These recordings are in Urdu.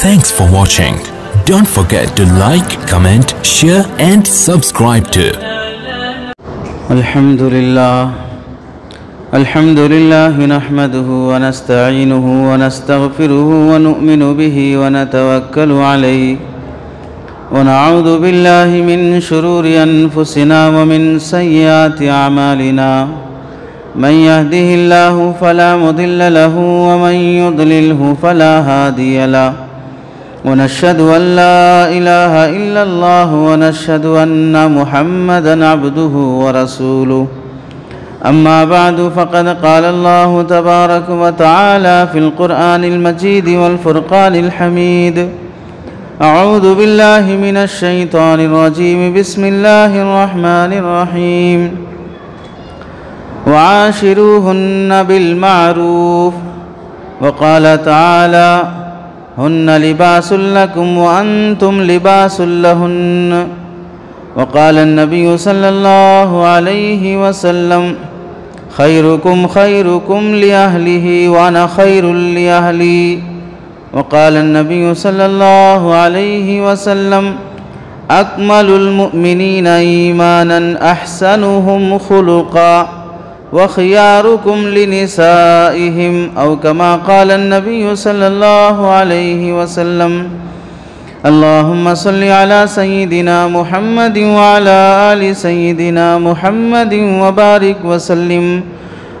Thanks for watching. Don't forget to like, comment, share and subscribe to Alhamdulillah nahmaduhu wa nasta'inuhu wa nastaghfiruhu wa nu'minu bihi wa natawakkalu alayhi wa na'udhu billahi min shururi anfusina wa min sayyiati a'malina man yahdihillahu fala mudilla lahu wa man yudlilhu fala hadiya lahu ونشهد أن لا إله إلا الله ونشهد أن محمدًا عبده ورسوله أما بعد فقد قال الله تبارك وتعالى في القرآن المجيد والفرقان الحميد أعوذ بالله من الشيطان الرجيم بسم الله الرحمن الرحيم وعاشروهن بالمعروف وقال تعالى هن لباس لكم وأنتم لباس لهن وقال النبي صلى الله عليه وسلم خيركم خيركم لأهله وأنا خير لأهلي وقال النبي صلى الله عليه وسلم أكمل المؤمنين إيمانا أحسنهم خلقا وخياركم لنسائهم أو كما قال النبي صلى الله عليه وسلم اللهم صل على سيدنا محمد وعلى آل سيدنا محمد وبارك وسلم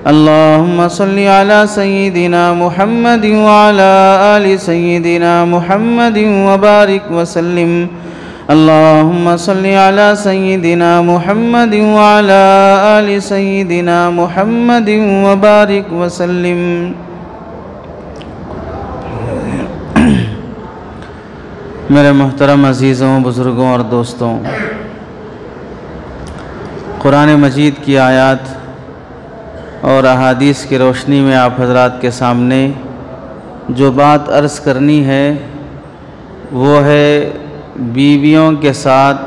اللهم صل على سيدنا محمد وعلى آل سيدنا محمد وبارك وسلم اللهم صل على سيدنا محمد وعلى آل سيدنا محمد وبارك وسلم میرے محترم عزیزوں، بزرگوں اور دوستوں، قرآن مجید کی آیات اور احادیث کی روشنی میں آپ حضرات کے سامنے جو بات عرض کرنی ہے وہ ہے بیویوں کے ساتھ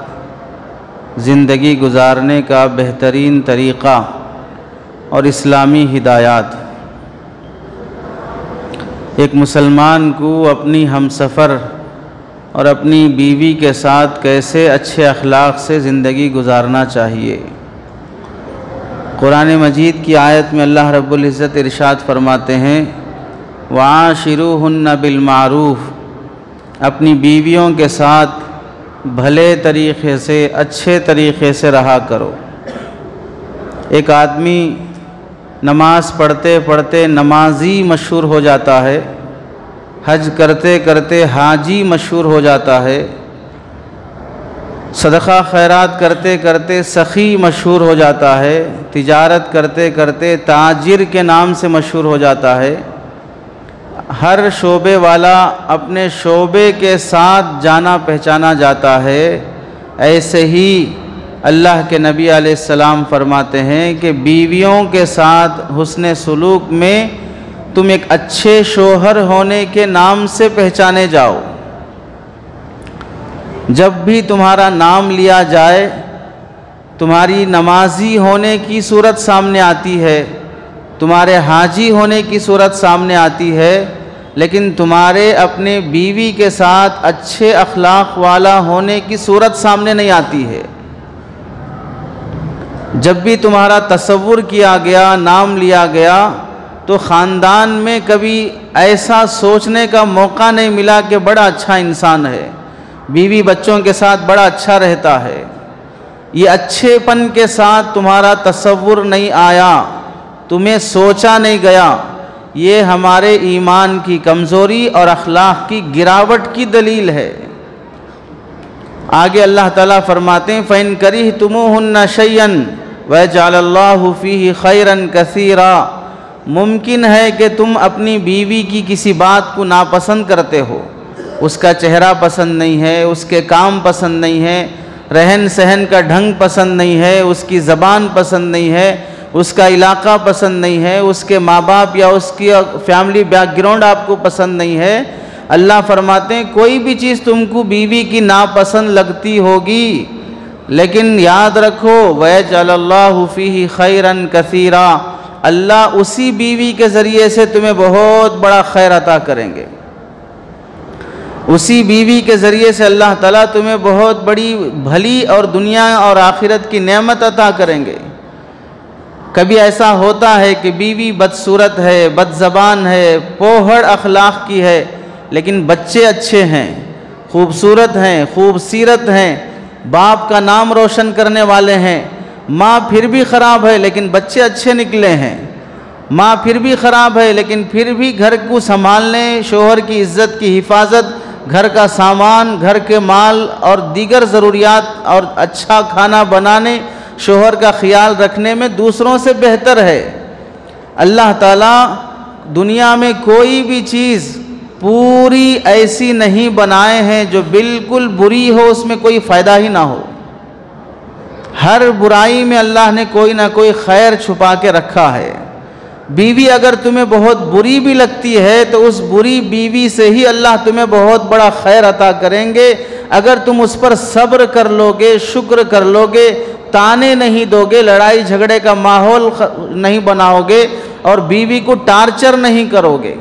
زندگی گزارنے کا بہترین طریقہ اور اسلامی ہدایات۔ ایک مسلمان کو اپنی ہمسفر اور اپنی بیوی کے ساتھ کیسے اچھے اخلاق سے زندگی گزارنا چاہیے۔ قرآن مجید کی آیت میں اللہ رب العزت ارشاد فرماتے ہیں وَعَاشِرُوهُنَّ بِالْمَعْرُوفِ، اپنی بیویوں کے ساتھ بھلے طریقے سے، اچھے طریقے سے رہا کرو۔ ایک آدمی نماز پڑھتے پڑھتے نمازی مشہور ہو جاتا ہے، حج کرتے کرتے حاجی مشہور ہو جاتا ہے، صدقہ خیرات کرتے کرتے سخی مشہور ہو جاتا ہے، تجارت کرتے کرتے تاجر کے نام سے مشہور ہو جاتا ہے۔ ہر شعبے والا اپنے شعبے کے ساتھ جانا پہچانا جاتا ہے۔ ایسے ہی اللہ کے نبی علیہ السلام فرماتے ہیں کہ بیویوں کے ساتھ حسن سلوک میں تم ایک اچھے شوہر ہونے کے نام سے پہچانے جاؤ۔ جب بھی تمہارا نام لیا جائے تمہاری نمازی ہونے کی صورت سامنے آتی ہے، تمہارے حاجی ہونے کی صورت سامنے آتی ہے، لیکن تمہارے اپنے بیوی کے ساتھ اچھے اخلاق والا ہونے کی صورت سامنے نہیں آتی ہے۔ جب بھی تمہارا تصور کیا گیا، نام لیا گیا، تو خاندان میں کبھی ایسا سوچنے کا موقع نہیں ملا کہ بڑا اچھا انسان ہے، بیوی بچوں کے ساتھ بڑا اچھا رہتا ہے۔ یہ اچھے پن کے ساتھ تمہارا تصور نہیں آیا، تمہیں سوچا نہیں گیا، یہ ہمارے ایمان کی کمزوری اور اخلاق کی گراوٹ کی دلیل ہے۔ آگے اللہ تعالیٰ فرماتے ہیں فَإِن كَرِهْتُمُوهُنَّ شَيْئًا وَيَجْعَلَ اللَّهُ فِيهِ خَيْرًا كَثِيرًا، ممکن ہے کہ تم اپنی بیوی کی کسی بات کو ناپسند کرتے ہو، اس کا چہرہ پسند نہیں ہے، اس کے کام پسند نہیں ہے، رہن سہن کا ڈھنگ پسند نہیں ہے، اس کی زبان پسند نہیں ہے، اس کا علاقہ پسند نہیں ہے، اس کے ماں باپ یا اس کی فیملی بیک گراؤنڈ آپ کو پسند نہیں ہے۔ اللہ فرماتے ہیں کوئی بھی چیز تم کو بیوی کی ناپسند لگتی ہوگی، لیکن یاد رکھو وَيَجْعَلَ اللَّهُ فِيهِ خَيْرًا كَثِيرًا، اللہ اسی بیوی کے ذریعے سے تمہیں بہت بڑا خیر عطا کریں گے۔ اسی بیوی کے ذریعے سے اللہ تعالیٰ تمہیں بہت بڑی بھلی اور دنیا اور آخرت کی نعمت عطا کریں گے۔ کبھی ایسا ہوتا ہے کہ بیوی بدصورت ہے، بد زبان ہے، پوہڑ اخلاق کی ہے، لیکن بچے اچھے ہیں، خوبصورت ہیں، خوب سیرت ہیں، باپ کا نام روشن کرنے والے ہیں۔ ماں پھر بھی خراب ہے لیکن بچے اچھے نکلے ہیں، ماں پھر بھی خراب ہے لیکن پھر بھی گھر کو سنبھالنے، شوہر کی عزت کی حفاظت، گھر کا سامان، گھر کے مال اور دیگر ضروریات اور اچھا کھانا بنانے، شوہر کا خیال رکھنے میں دوسروں سے بہتر ہے۔ اللہ تعالیٰ دنیا میں کوئی بھی چیز پوری ایسی نہیں بنائے ہیں جو بالکل بری ہو، اس میں کوئی فائدہ ہی نہ ہو۔ ہر برائی میں اللہ نے کوئی نہ کوئی خیر چھپا کے رکھا ہے۔ بیوی اگر تمہیں بہت بری بھی لگتی ہے تو اس بری بیوی سے ہی اللہ تمہیں بہت بڑا خیر عطا کریں گے اگر تم اس پر صبر کر لو گے، شکر کر لو گے، تانے نہیں دو گے، لڑائی جھگڑے کا ماحول نہیں بناؤ گے اور بیوی کو ٹارچر نہیں کرو گے۔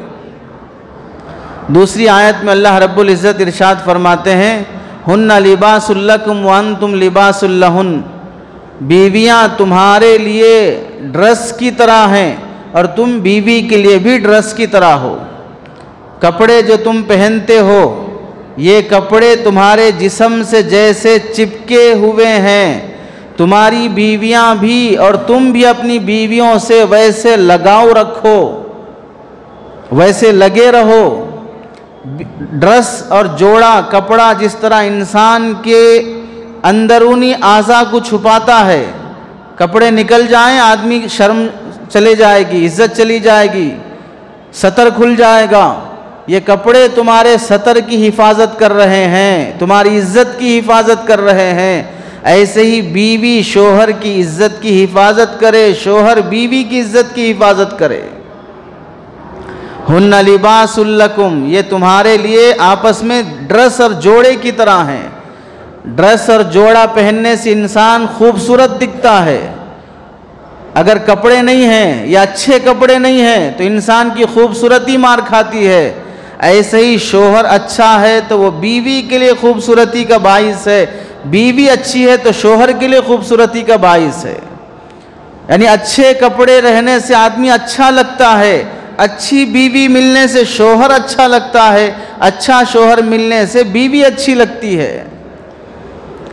دوسری آیت میں اللہ رب العزت ارشاد فرماتے ہیں، ہن لباس لکم وانتم لباس لہن، بیویاں تمہارے لیے ڈریس کی طرح ہیں اور تم بیوی کے لیے بھی ڈریس کی طرح ہو۔ کپڑے جو تم پہنتے ہو یہ کپڑے تمہارے جسم سے جیسے چپکے ہوئے ہیں، تمہاری بیویاں بھی اور تم بھی اپنی بیویوں سے ویسے لگاؤ رکھو، ویسے لگے رہو۔ ڈریس اور جوڑا کپڑا جس طرح انسان کے اندرونی اعضاء کو چھپاتا ہے، کپڑے نکل جائیں آدمی شرم چلے جائے گی، عزت چلی جائے گی، ستر کھل جائے گا، یہ کپڑے تمہارے ستر کی حفاظت کر رہے ہیں، تمہاری عزت کی حفاظت کر رہے ہیں۔ ایسے ہی بیوی شوہر کی عزت کی حفاظت کرے، شوہر بیوی کی عزت کی حفاظت کرے۔ ہن لباس لکم، یہ تمہارے لیے آپس میں ڈریس اور جوڑے کی طرح ہیں۔ ڈریس اور جوڑا پہننے سے انسان خوبصورت دکھتا ہے۔ اگر کپڑے نہیں ہیں یا اچھے کپڑے نہیں ہیں تو انسان کی خوبصورتی مار کھاتی ہے۔ ایسے ہی شوہر اچھا ہے تو وہ بیوی کے لیے خوبصورتی کا باعث ہے، بیوی اچھی ہے تو شوہر کے لیے خوبصورتی کا باعث ہے۔ یعنی اچھے کپڑے رہنے سے آدمی اچھا لگتا ہے، اچھی بیوی ملنے سے شوہر اچھا لگتا ہے، اچھا شوہر ملنے سے بیوی اچھی لگتی ہے۔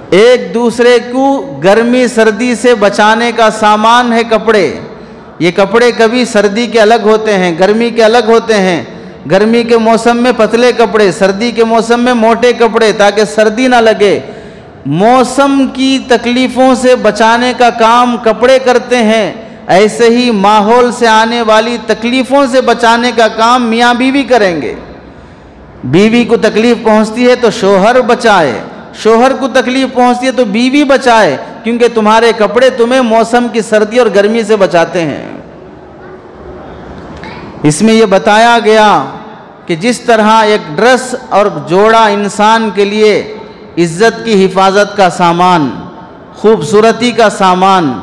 ایک دوسرے کو گرمی سردی سے بچانے کا سامان ہے کپڑے۔ یہ کپڑے کبھی سردی کے الگ ہوتے ہیں، گرمی کے الگ ہوتے ہیں۔ گرمی کے موسم میں پتلے کپڑے، سردی کے موسم میں موٹے کپڑے تاکہ سردی نہ لگے۔ موسم کی تکلیفوں سے بچانے کا کام کپڑے کرتے ہیں، ایسے ہی ماحول سے آنے والی تکلیفوں سے بچانے کا کام میاں بیوی کریں گے۔ بیوی کو تکلیف پہنچتی ہے تو شوہر بچائے، شوہر کو تکلیف پہنچتی ہے تو بیوی بچائے، کیونکہ تمہارے کپڑے تمہیں موسم کی سردی اور گرمی سے بچاتے ہیں۔ اس میں یہ بتایا گیا کہ جس طرح ایک ڈریس اور جوڑا انسان کے لیے عزت کی حفاظت کا سامان، خوبصورتی کا سامان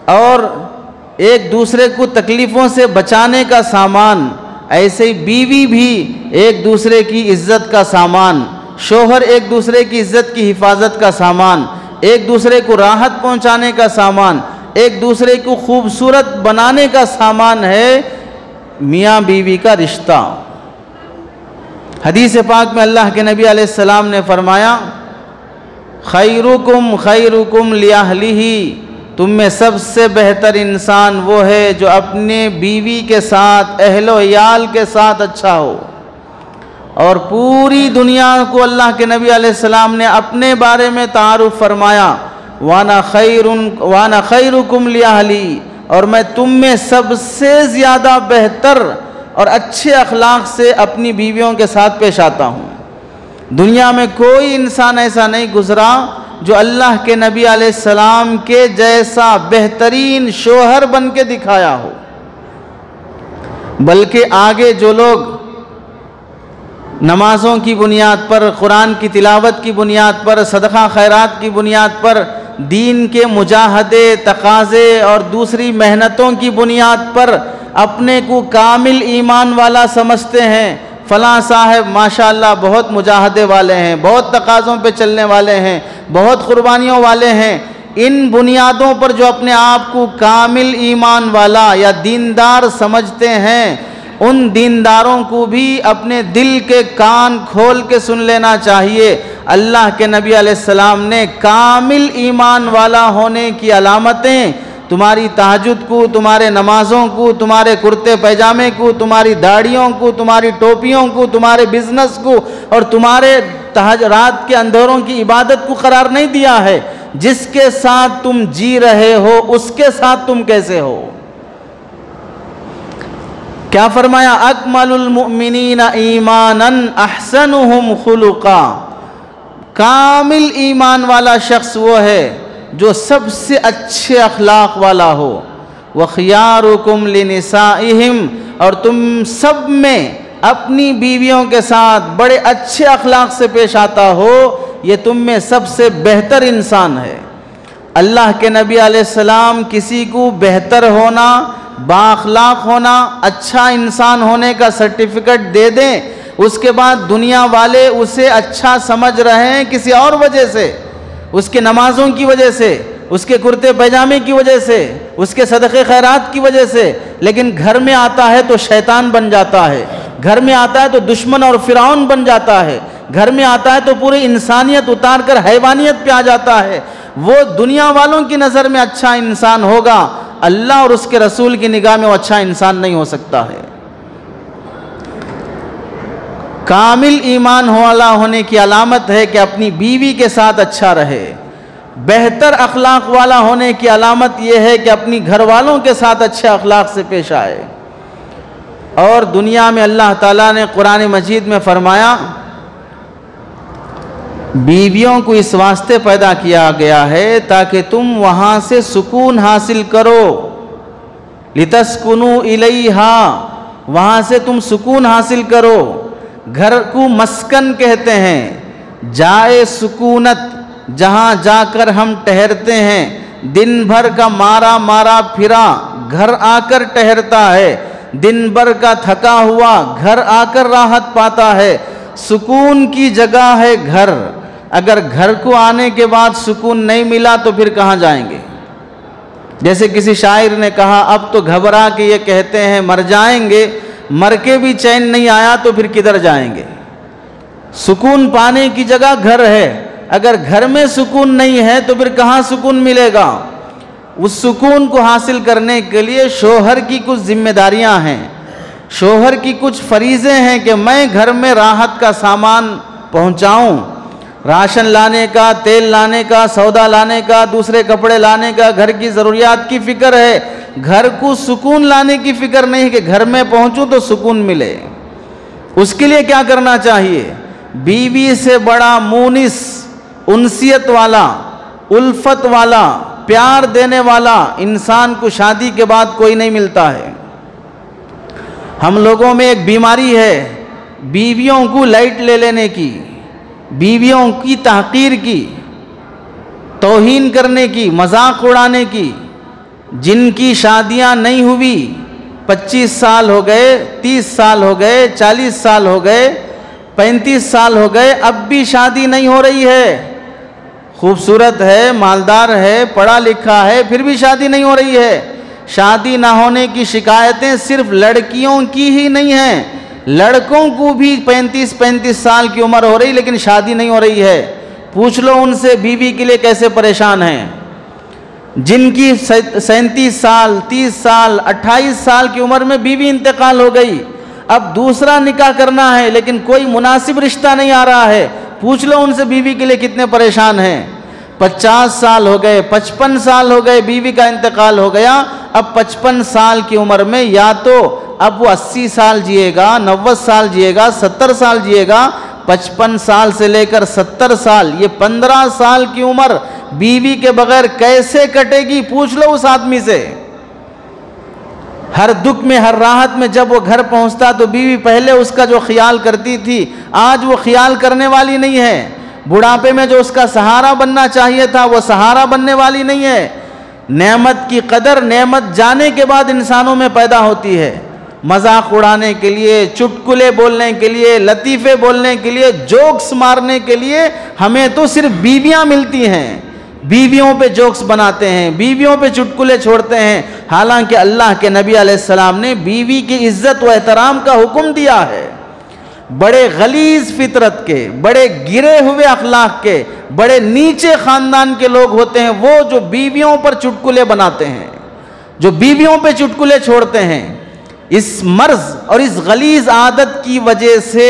اور ایک دوسرے کو تکلیفوں سے بچانے کا سامان، ایسے ہی بیوی بھی ایک دوسرے کی عزت کا سامان، شوہر ایک دوسرے کی عزت کی حفاظت کا سامان، ایک دوسرے کو راحت پہنچانے کا سامان، ایک دوسرے کو خوبصورت بنانے کا سامان ہے میاں بیوی کا رشتہ۔ حدیث پاک میں اللہ کے نبی علیہ السلام نے فرمایا، خیرکم خیرکم لأہلہ، تم میں سب سے بہتر انسان وہ ہے جو اپنے بیوی کے ساتھ، اہل و عیال کے ساتھ اچھا ہو۔ اور پوری دنیا کو اللہ کے نبی علیہ السلام نے اپنے بارے میں تعارف فرمایا، وَأَنَا خَيْرُكُمْ لِأَهْلِي، اور میں تم میں سب سے زیادہ بہتر اور اچھے اخلاق سے اپنی بیویوں کے ساتھ پیش آتا ہوں۔ دنیا میں کوئی انسان ایسا نہیں گزرا جو اللہ کے نبی علیہ السلام کے جیسا بہترین شوہر بن کے دکھایا ہو، بلکہ آگے جو لوگ نمازوں کی بنیاد پر، قرآن کی تلاوت کی بنیاد پر، صدقہ خیرات کی بنیاد پر، دین کے مجاہدے، تقاضے اور دوسری محنتوں کی بنیاد پر اپنے کو کامل ایمان والا سمجھتے ہیں، فلاں صاحب ماشاءاللہ بہت مجاہدے والے ہیں، بہت تقاضوں پہ چلنے والے ہیں، بہت قربانیوں والے ہیں، ان بنیادوں پر جو اپنے آپ کو کامل ایمان والا یا دیندار سمجھتے ہیں، ان دینداروں کو بھی اپنے دل کے کان کھول کے سن لینا چاہیے۔ اللہ کے نبی علیہ السلام نے کامل ایمان والا ہونے کی علامتیں تمہاری تہجد کو، تمہارے نمازوں کو، تمہارے کرتے پیجامے کو، تمہاری داڑھیوں کو، تمہاری ٹوپیوں کو، تمہارے بزنس کو اور تمہارے رات کے اندھیروں کی عبادت کو قرار نہیں دیا ہے۔ جس کے ساتھ تم جی رہے ہو اس کے ساتھ تم کیسے ہو؟ کیا فرمایا؟ اکمل المؤمنین ایمانا احسنہم خلقا، کامل ایمان والا شخص وہ ہے جو سب سے اچھے اخلاق والا ہو۔ وخیارکم لنسائہم، اور تم سب میں اپنی بیویوں کے ساتھ بڑے اچھے اخلاق سے پیش آتا ہو، یہ تم میں سب سے بہتر انسان ہے۔ اللہ کے نبی علیہ السلام کسی کو بہتر ہونا، با اخلاق ہونا، اچھا انسان ہونے کا سرٹیفکیٹ دے دیں، اس کے بعد دنیا والے اسے اچھا سمجھ رہے ہیں کسی اور وجہ سے، اس کے نمازوں کی وجہ سے، اس کے کرتے پیجامے کی وجہ سے، اس کے صدقے خیرات کی وجہ سے، لیکن گھر میں آتا ہے تو شیطان بن جاتا ہے، گھر میں آتا ہے تو دشمن اور فرعون بن جاتا ہے، گھر میں آتا ہے تو پوری انسانیت اتار کر حیوانیت پہ آ جاتا ہے۔ وہ دنیا والوں کی نظر میں اچھا انسان ہوگا، اللہ اور اس کے رسول کی نگاہ میں وہ اچھا انسان نہیں ہو سکتا ہے۔ کامل ایمان والا ہونے کی علامت ہے کہ اپنی بیوی کے ساتھ اچھا رہے۔ بہتر اخلاق والا ہونے کی علامت یہ ہے کہ اپنی گھر والوں کے ساتھ اچھے اخلاق سے پیش آئے۔ اور دنیا میں اللہ تعالیٰ نے قرآن مجید میں فرمایا، بیویوں کو اس واسطے پیدا کیا گیا ہے تاکہ تم وہاں سے سکون حاصل کرو، لِتَسْكُنُوا إِلَيْهَا، وہاں سے تم سکون حاصل کرو۔ گھر کو مسکن کہتے ہیں، جائے سکونت، جہاں جا کر ہم ٹھہرتے ہیں۔ دن بھر کا مارا مارا پھرا گھر آ کر ٹھہرتا ہے، دن بھر کا تھکا ہوا گھر آ کر راحت پاتا ہے۔ سکون کی جگہ ہے گھر، اگر گھر کو آنے کے بعد سکون نہیں ملا تو پھر کہاں جائیں گے؟ جیسے کسی شاعر نے کہا، اب تو گھبرا کے یہ کہتے ہیں مر جائیں گے، مر کے بھی چین نہیں آیا تو پھر کدھر جائیں گے؟ سکون پانے کی جگہ گھر ہے، اگر گھر میں سکون نہیں ہے تو پھر کہاں سکون ملے گا؟ اس سکون کو حاصل کرنے کے لیے شوہر کی کچھ ذمہ داریاں ہیں، شوہر کی کچھ فریضے ہیں کہ میں گھر میں راحت کا سامان پہنچاؤں، راشن لانے کا، تیل لانے کا، سودا لانے کا، دوسرے کپڑے لانے کا، گھر کی ضروریات کی فکر ہے۔ گھر کو سکون لانے کی فکر نہیں کہ گھر میں پہنچوں تو سکون ملے۔ اس کے لیے کیا کرنا چاہیے؟ بیوی سے بڑا مونس، انسیت والا، الفت والا، پیار دینے والا انسان کو شادی کے بعد کوئی نہیں ملتا ہے۔ ہم لوگوں میں ایک بیماری ہے، بیویوں کو لائٹ لے لینے کی، بیویوں کی تحقیر کی، توہین کرنے کی، مذاق اڑانے کی۔ جن کی شادیاں نہیں ہوئی، 25 سال ہو گئے، 30 سال ہو گئے، 40 سال ہو گئے، 35 سال ہو گئے، اب بھی شادی نہیں ہو رہی ہے۔ خوبصورت ہے، مالدار ہے، پڑھا لکھا ہے، پھر بھی شادی نہیں ہو رہی ہے۔ شادی نہ ہونے کی شکایتیں صرف لڑکیوں کی ہی نہیں ہیں، لڑکوں کو بھی 35 سال کی عمر ہو رہی لیکن شادی نہیں ہو رہی ہے۔ پوچھ لو ان سے بیوی کے لیے کیسے پریشان ہیں۔ جن کی 37 سال، 30 سال، 28 سال کی عمر میں بیوی انتقال ہو گئی، اب دوسرا نکاح کرنا ہے لیکن کوئی مناسب رشتہ نہیں آ رہا ہے۔ پوچھ لو ان سے بیوی کے لیے کتنے پریشان ہیں۔ 50 سال ہو گئے، 55 سال ہو گئے، بیوی کا انتقال ہو گیا، اب 55 سال کی عمر میں یا تو اب وہ 80 سال جیے گا، 90 سال جیے گا، 70 سال جیے گا۔ 55 سال سے لے کر 70 سال، یہ 15 سال کی عمر بیوی کے بغیر کیسے کٹے گی؟ پوچھ لو اس آدمی سے۔ ہر دکھ میں، ہر راحت میں جب وہ گھر پہنچتا تو بیوی پہلے اس کا جو خیال کرتی تھی آج وہ خیال کرنے والی نہیں ہے۔ بڑھاپے میں جو اس کا سہارا بننا چاہیے تھا وہ سہارا بننے والی نہیں ہے۔ نعمت کی قدر نعمت جانے کے بعد انسانوں میں پیدا ہوتی ہے۔ مذاق اڑانے کے لیے، چٹکلے بولنے کے لیے، لطیفے بولنے کے لیے، جوکس مارنے کے لیے ہمیں تو صرف بیویاں ملتی ہیں، بیویوں پہ جوکس بناتے ہیں، بیویوں پہ چٹکلے چھوڑتے ہیں، حالانکہ اللہ کے نبی علیہ السلام نے بیوی کی عزت و احترام کا حکم دیا ہے۔ بڑے غلیظ فطرت کے، بڑے گرے ہوئے اخلاق کے، بڑے نیچے خاندان کے لوگ ہوتے ہیں وہ جو بیویوں پر چٹکلے بناتے ہیں، جو بیویوں پہ چٹکلے چھوڑتے ہیں۔ اس مرض اور اس غلیظ عادت کی وجہ سے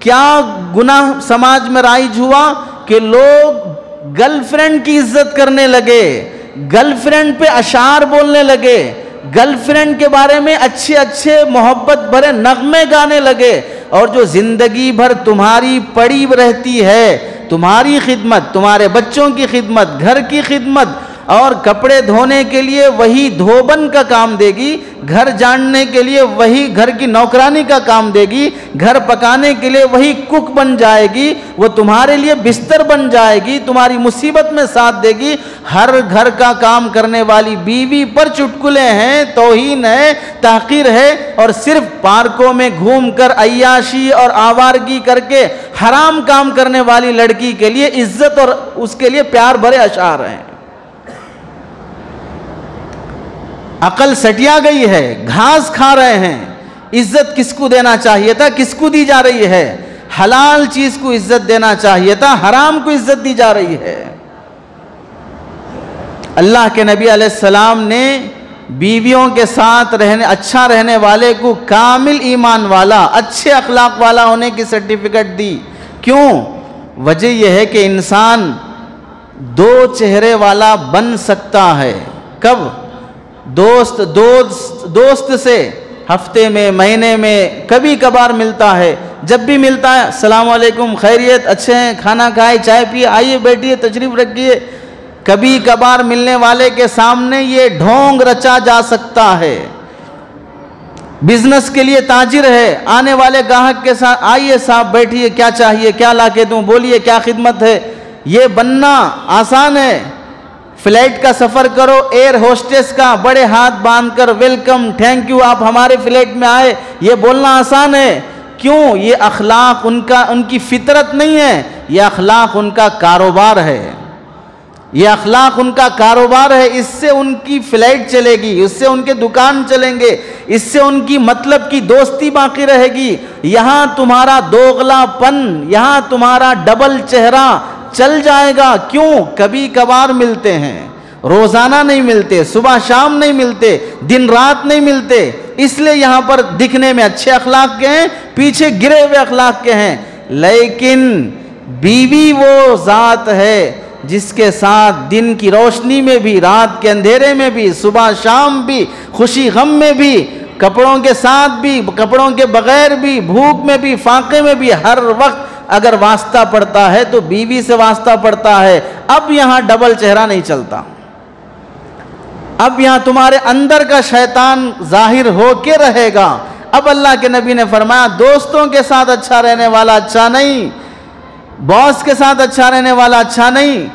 کیا گناہ سماج میں رائج ہوا کہ لوگ گرل فرینڈ کی عزت کرنے لگے، گرل فرینڈ پہ اشعار بولنے لگے، گرل فرینڈ کے بارے میں اچھے اچھے محبت بھرے نغمے گانے لگے، اور جو زندگی بھر تمہاری پڑی رہتی ہے، تمہاری خدمت، تمہارے بچوں کی خدمت، گھر کی خدمت، اور کپڑے دھونے کے لیے وہی دھوبن کا کام دے گی، گھر جاننے کے لیے وہی گھر کی نوکرانی کا کام دے گی، گھر پکانے کے لیے وہی کک بن جائے گی، وہ تمہارے لیے بستر بن جائے گی، تمہاری مصیبت میں ساتھ دے گی، ہر گھر کا کام کرنے والی بیوی پر چٹکلے ہیں، توہین ہے، تحقیر ہے، اور صرف پارکوں میں گھوم کر عیاشی اور آوارگی کر کے حرام کام کرنے والی لڑکی کے لیے عزت اور اس کے لیے پیار بھرے اشعار ہیں۔ عقل سٹیا گئی ہے، گھاس کھا رہے ہیں۔ عزت کس کو دینا چاہیے تھا، کس کو دی جا رہی ہے؟ حلال چیز کو عزت دینا چاہیے تھا، حرام کو عزت دی جا رہی ہے۔ اللہ کے نبی علیہ السلام نے بیویوں کے ساتھ اچھا رہنے والے کو کامل ایمان والا، اچھے اخلاق والا ہونے کی سرٹیفکیٹ دی۔ کیوں؟ وجہ یہ ہے کہ انسان دو چہرے والا بن سکتا ہے۔ کب؟ دوست سے ہفتے میں، مہینے میں کبھی کبھار ملتا ہے، جب بھی ملتا ہے السلام علیکم، خیریت، اچھے ہیں، کھانا کھائے، چائے پیے، آئیے بیٹھیے، تشریف رکھیے۔ کبھی کبھار ملنے والے کے سامنے یہ ڈھونگ رچا جا سکتا ہے۔ بزنس کے لیے تاجر ہے، آنے والے گاہک کے ساتھ آئیے صاحب بیٹھیے، کیا چاہیے، کیا لا کے دوں، بولیے کیا خدمت ہے۔ یہ بننا آسان ہے۔ فلائٹ کا سفر کرو، ایئر ہوسٹس کا بڑے ہاتھ باندھ کر ویلکم، تھینک یو، آپ ہمارے فلائٹ میں آئے، یہ بولنا آسان ہے۔ کیوں؟ یہ اخلاق ان کی فطرت نہیں ہے، یہ اخلاق ان کا کاروبار ہے، یہ اخلاق ان کا کاروبار ہے۔ اس سے ان کی فلائٹ چلے گی، اس سے ان کے دکان چلیں گے، اس سے ان کی مطلب کی دوستی باقی رہے گی۔ یہاں تمہارا دوغلا پن، یہاں تمہارا ڈبل چہرہ چل جائے گا۔ کیوں؟ کبھی کبھار ملتے ہیں، روزانہ نہیں ملتے، صبح شام نہیں ملتے، دن رات نہیں ملتے، اس لیے یہاں پر دکھنے میں اچھے اخلاق کے ہیں، پیچھے گرے ہوئے اخلاق کے ہیں۔ لیکن بیوی وہ ذات ہے جس کے ساتھ دن کی روشنی میں بھی، رات کے اندھیرے میں بھی، صبح شام بھی، خوشی غم میں بھی، کپڑوں کے ساتھ بھی، کپڑوں کے بغیر بھی، بھوک میں بھی، فاقے میں بھی، ہر وقت اگر واسطہ پڑتا ہے تو بیوی سے واسطہ پڑتا ہے۔ اب یہاں ڈبل چہرہ نہیں چلتا، اب یہاں تمہارے اندر کا شیطان ظاہر ہو کے رہے گا۔ اب اللہ کے نبی نے فرمایا دوستوں کے ساتھ اچھا رہنے والا اچھا نہیں، باس کے ساتھ اچھا رہنے والا اچھا نہیں،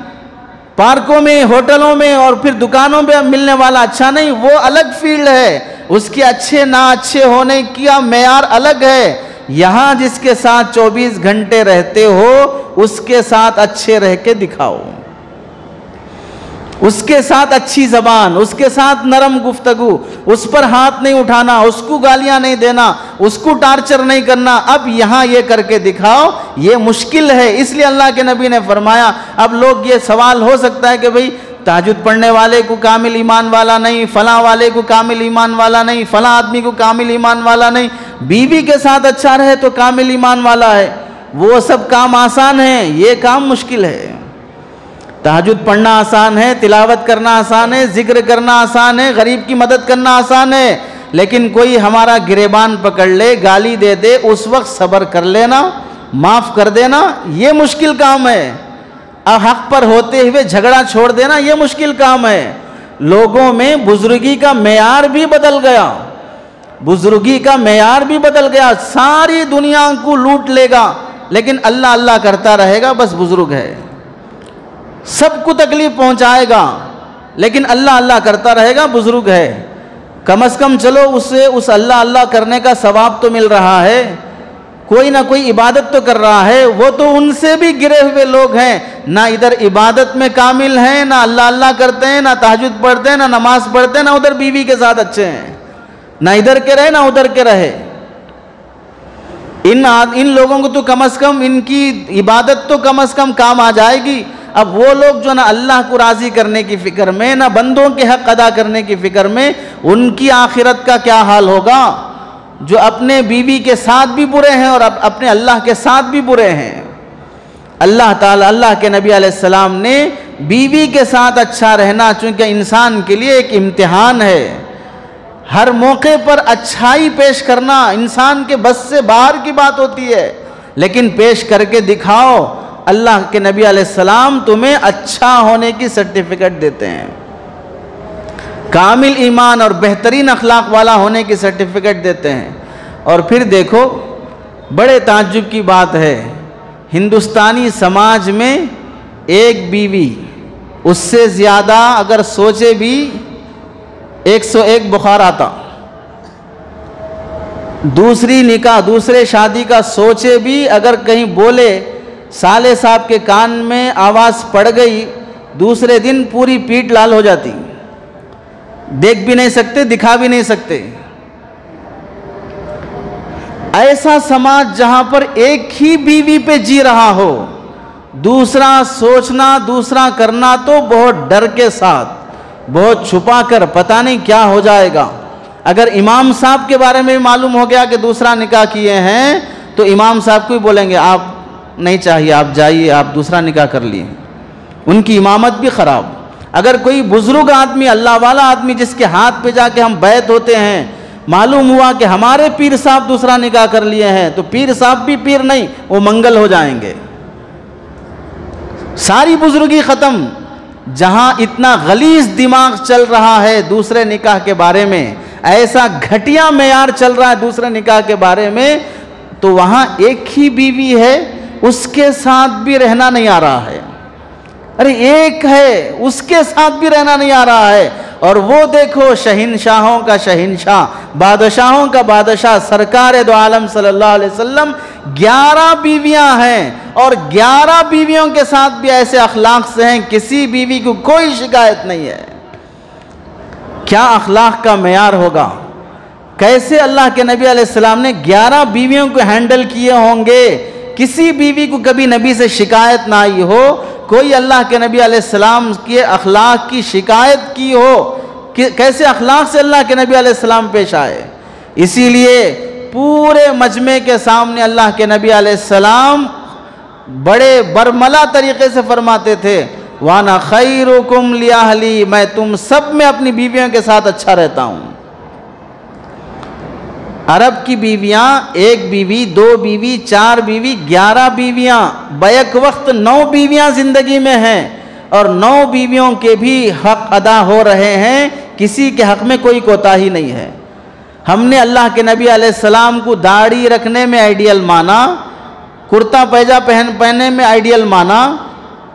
پارکوں میں، ہوٹلوں میں اور پھر دکانوں پہ ملنے والا اچھا نہیں، وہ الگ فیلڈ ہے، اس کے اچھے نہ اچھے ہونے کا معیار الگ ہے۔ یہاں جس کے ساتھ 24 گھنٹے رہتے ہو اس کے ساتھ اچھے رہ کے دکھاؤ، اس کے ساتھ اچھی زبان، اس کے ساتھ نرم گفتگو، اس پر ہاتھ نہیں اٹھانا، اس کو گالیاں نہیں دینا، اس کو ٹارچر نہیں کرنا۔ اب یہاں یہ کر کے دکھاؤ، یہ مشکل ہے۔ اس لیے اللہ کے نبی نے فرمایا، اب لوگ یہ سوال ہو سکتا ہے کہ بھئی تہجد پڑھنے والے کو کامل ایمان والا نہیں، فلاں والے کو کامل ایمان والا نہیں، فلاں آدمی کو کامل ایمان والا نہیں، بیوی کے ساتھ اچھا رہے تو کامل ایمان والا ہے۔ وہ سب کام آسان ہیں، یہ کام مشکل ہے۔ تہجد پڑھنا آسان ہے، تلاوت کرنا آسان ہے، ذکر کرنا آسان ہے، غریب کی مدد کرنا آسان ہے، لیکن کوئی ہمارا گریبان پکڑ لے، گالی دے دے، اس وقت صبر کر لینا، معاف کر دینا، یہ مشکل کام ہے۔ اب حق پر ہوتے ہوئے جھگڑا چھوڑ دینا یہ مشکل کام ہے۔ لوگوں میں بزرگی کا معیار بھی بدل گیا، بزرگی کا معیار بھی بدل گیا۔ ساری دنیا کو لوٹ لے گا لیکن اللہ اللہ کرتا رہے گا، بس بزرگ ہے۔ سب کو تکلیف پہنچائے گا لیکن اللہ اللہ کرتا رہے گا، بزرگ ہے۔ کم از کم چلو اسے اس اللہ اللہ کرنے کا ثواب تو مل رہا ہے، کوئی نہ کوئی عبادت تو کر رہا ہے۔ وہ تو ان سے بھی گرے ہوئے لوگ ہیں، نہ ادھر عبادت میں کامل ہیں، نہ اللہ اللہ کرتے ہیں، نہ تہجد پڑھتے ہیں، نہ نماز پڑھتے ہیں، نہ ادھر بیوی کے ساتھ اچھے ہیں، نہ ادھر کے رہے نہ ادھر کے رہے۔ ان لوگوں کو تو کم از کم ان کی عبادت تو کم از کم کام آ جائے گی۔ اب وہ لوگ جو نہ اللہ کو راضی کرنے کی فکر میں، نہ بندوں کے حق ادا کرنے کی فکر میں، ان کی آخرت کا کیا حال ہوگا؟ جو اپنے بیوی کے ساتھ بھی برے ہیں اور اپنے اللہ کے ساتھ بھی برے ہیں۔ اللہ تعالیٰ، اللہ کے نبی علیہ السلام نے بیوی کے ساتھ اچھا رہنا چونکہ انسان کے لیے ایک امتحان ہے، ہر موقع پر اچھائی پیش کرنا انسان کے بس سے باہر کی بات ہوتی ہے، لیکن پیش کر کے دکھاؤ۔ اللہ کے نبی علیہ السلام تمہیں اچھا ہونے کی سرٹیفکیٹ دیتے ہیں، کامل ایمان اور بہترین اخلاق والا ہونے کی سرٹیفکیٹ دیتے ہیں۔ اور پھر دیکھو، بڑے تعجب کی بات ہے، ہندوستانی سماج میں ایک بیوی اس سے زیادہ اگر سوچے بھی 101 بخار آتا، دوسری نکاح دوسرے شادی کا سوچے بھی اگر کہیں بولے، سالے صاحب کے کان میں آواز پڑ گئی، دوسرے دن پوری پیٹھ لال ہو جاتی، دیکھ بھی نہیں سکتے، دکھا بھی نہیں سکتے۔ ایسا سماج جہاں پر ایک ہی بیوی پہ جی رہا ہو، دوسرا سوچنا دوسرا کرنا تو بہت ڈر کے ساتھ، بہت چھپا کر، پتہ نہیں کیا ہو جائے گا۔ اگر امام صاحب کے بارے میں معلوم ہو گیا کہ دوسرا نکاح کیے ہیں تو امام صاحب کو ہی بولیں گے آپ نہیں چاہیے، آپ جائیے، آپ دوسرا نکاح کر لیے، ان کی امامت بھی خراب۔ اگر کوئی بزرگ آدمی، اللہ والا آدمی جس کے ہاتھ پہ جا کے ہم بیعت ہوتے ہیں، معلوم ہوا کہ ہمارے پیر صاحب دوسرا نکاح کر لیے ہیں، تو پیر صاحب بھی پیر نہیں، وہ منگل ہو جائیں گے، ساری بزرگی ختم۔ جہاں اتنا غلیظ دماغ چل رہا ہے دوسرے نکاح کے بارے میں، ایسا گھٹیا معیار چل رہا ہے دوسرے نکاح کے بارے میں، تو وہاں ایک ہی بیوی ہے، اس کے ساتھ بھی رہنا نہیں آ رہا ہے۔ ارے ایک ہے، اس کے ساتھ بھی رہنا نہیں آ رہا ہے۔ اور وہ دیکھو، شہنشاہوں کا شہنشاہ، بادشاہوں کا بادشاہ، سرکار دو عالم صلی اللہ علیہ وسلم، 11 بیویاں ہیں، اور 11 بیویوں کے ساتھ بھی ایسے اخلاق سے ہیں، کسی بیوی کو کوئی شکایت نہیں ہے۔ کیا اخلاق کا معیار ہوگا؟ کیسے اللہ کے نبی علیہ السلام نے 11 بیویوں کو ہینڈل کیے ہوں گے؟ کسی بیوی کو کبھی نبی سے شکایت نہ آئی ہو، کوئی اللہ کے نبی علیہ السلام کے اخلاق کی شکایت کی ہو، کیسے اخلاق سے اللہ کے نبی علیہ السلام پیش آئے۔ اسی لیے پورے مجمع کے سامنے اللہ کے نبی علیہ السلام بڑے برملا طریقے سے فرماتے تھے، وَأَنَا خَيْرُكُمْ لِأَهْلِي، میں تم سب میں اپنی بیویوں کے ساتھ اچھا رہتا ہوں۔ عرب کی بیویاں، ایک بیوی، 2 بیوی، 4 بیوی، 11 بیویاں، بیک وقت 9 بیویاں زندگی میں ہیں، اور 9 بیویوں کے بھی حق ادا ہو رہے ہیں، کسی کے حق میں کوئی کوتاہی نہیں ہے۔ ہم نے اللہ کے نبی علیہ السلام کو داڑھی رکھنے میں آئیڈیل مانا، کرتا پیجا پہننے میں آئیڈیل مانا،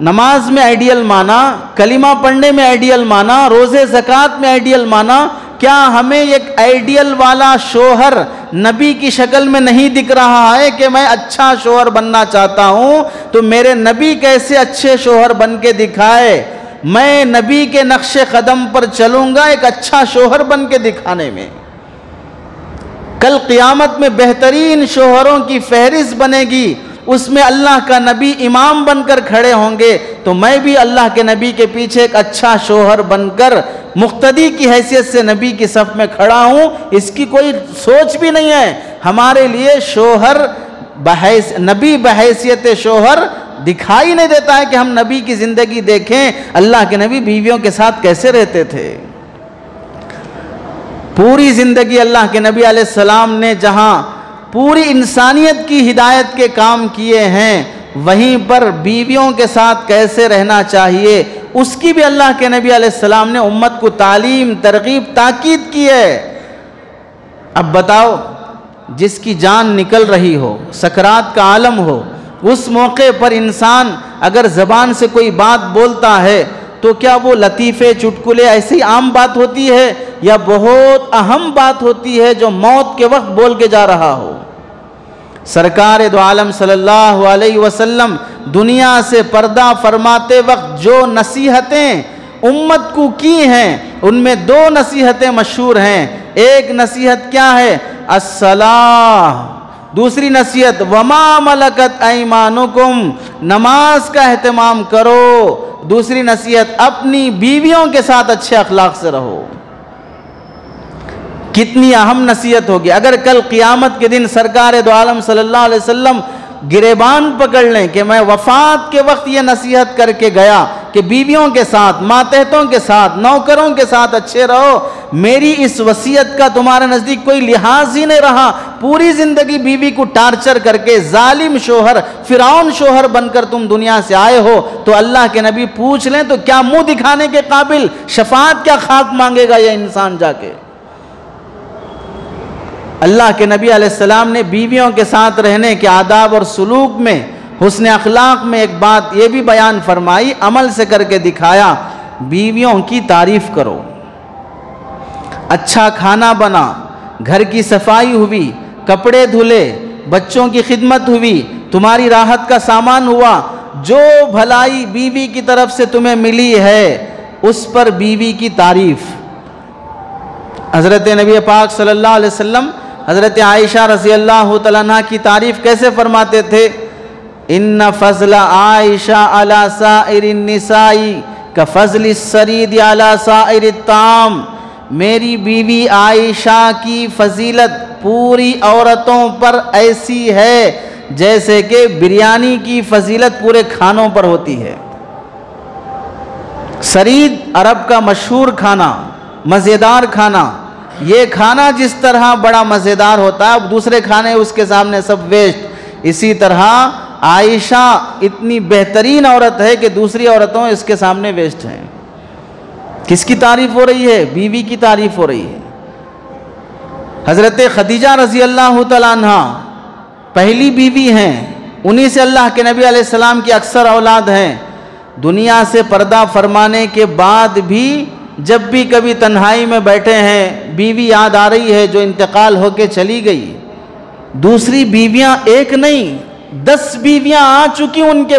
نماز میں آئیڈیل مانا، کلمہ پڑھنے میں آئیڈیل مانا، روزے زکوٰۃ میں آئیڈیل مانا۔ کیا ہمیں ایک آئیڈیل والا شوہر نبی کی شکل میں نہیں دکھ رہا ہے کہ میں اچھا شوہر بننا چاہتا ہوں تو میرے نبی کیسے اچھے شوہر بن کے دکھائے؟ میں نبی کے نقش قدم پر چلوں گا ایک اچھا شوہر بن کے دکھانے میں۔ کل قیامت میں بہترین شوہروں کی فہرست بنے گی، اس میں اللہ کا نبی امام بن کر کھڑے ہوں گے، تو میں بھی اللہ کے نبی کے پیچھے ایک اچھا شوہر بن کر مقتدی کی حیثیت سے نبی کی صف میں کھڑا ہوں۔ اس کی کوئی سوچ بھی نہیں ہے۔ ہمارے لیے شوہر نبی بحیثیت شوہر دکھائی نہیں دیتا ہے کہ ہم نبی کی زندگی دیکھیں، اللہ کے نبی بیویوں کے ساتھ کیسے رہتے تھے۔ پوری زندگی اللہ کے نبی علیہ السلام نے جہاں پوری انسانیت کی ہدایت کے کام کیے ہیں، وہیں پر بیویوں کے ساتھ کیسے رہنا چاہیے اس کی بھی اللہ کے نبی علیہ السلام نے امت کو تعلیم، ترغیب، تاکید کی ہے۔ اب بتاؤ، جس کی جان نکل رہی ہو، سکرات کا عالم ہو، اس موقع پر انسان اگر زبان سے کوئی بات بولتا ہے تو کیا وہ لطیفے چٹکلے ایسی عام بات ہوتی ہے یا بہت اہم بات ہوتی ہے جو موت کے وقت بول کے جا رہا ہو؟ سرکار دو عالم صلی اللہ علیہ وسلم دنیا سے پردہ فرماتے وقت جو نصیحتیں امت کو کی ہیں ان میں دو نصیحتیں مشہور ہیں. ایک نصیحت کیا ہے؟ الصلاۃ. دوسری نصیحت وما ملکت ایمانکم، نماز کا اہتمام کرو. دوسری نصیحت اپنی بیویوں کے ساتھ اچھے اخلاق سے رہو. کتنی اہم نصیحت ہوگی. اگر کل قیامت کے دن سرکار دو عالم صلی اللہ علیہ وسلم گریبان پکڑ لیں کہ میں وفات کے وقت یہ نصیحت کر کے گیا کہ بیویوں کے ساتھ، ماتحتوں کے ساتھ، نوکروں کے ساتھ اچھے رہو، میری اس وصیت کا تمہارے نزدیک کوئی لحاظ ہی نہیں رہا، پوری زندگی بیوی کو ٹارچر کر کے ظالم شوہر، فرعون شوہر بن کر تم دنیا سے آئے ہو، تو اللہ کے نبی پوچھ لیں تو کیا منہ دکھانے کے قابل، شفاعت کیا خاک مانگے گا یہ انسان جا کے؟ اللہ کے نبی علیہ السلام نے بیویوں کے ساتھ رہنے کے آداب اور سلوک میں، حسن اخلاق میں ایک بات یہ بھی بیان فرمائی، عمل سے کر کے دکھایا. بیویوں کی تعریف کرو، اچھا کھانا بنا، گھر کی صفائی ہوئی، کپڑے دھلے، بچوں کی خدمت ہوئی، تمہاری راحت کا سامان ہوا، جو بھلائی بیوی کی طرف سے تمہیں ملی ہے اس پر بیوی کی تعریف. حضرت نبی پاک صلی اللہ علیہ وسلم حضرت عائشہ رضی اللہ تعالیٰ عنہ کی تعریف کیسے فرماتے تھے؟ ان فضل عائشہ علی سائر النساء کفضل السرید علی سائر الطعام. میری بیوی عائشہ کی فضیلت پوری عورتوں پر ایسی ہے جیسے کہ بریانی کی فضیلت پورے کھانوں پر ہوتی ہے. سرید عرب کا مشہور کھانا، مزیدار کھانا. یہ کھانا جس طرح بڑا مزیدار ہوتا ہے، اب دوسرے کھانے اس کے سامنے سب ویسٹ، اسی طرح عائشہ اتنی بہترین عورت ہے کہ دوسری عورتوں اس کے سامنے ویسٹ ہیں. کس کی تعریف ہو رہی ہے؟ بیوی کی تعریف ہو رہی ہے. حضرت خدیجہ رضی اللہ تعالیٰ عنہ پہلی بیوی ہیں، انہی سے اللہ کے نبی علیہ السلام کی اکثر اولاد ہیں. دنیا سے پردہ فرمانے کے بعد بھی جب بھی کبھی تنہائی میں بیٹھے ہیں، بیوی یاد آ رہی ہے جو انتقال ہو کے چلی گئی. دوسری بیویاں ایک نہیں 10 بیویاں آ چکی ان کے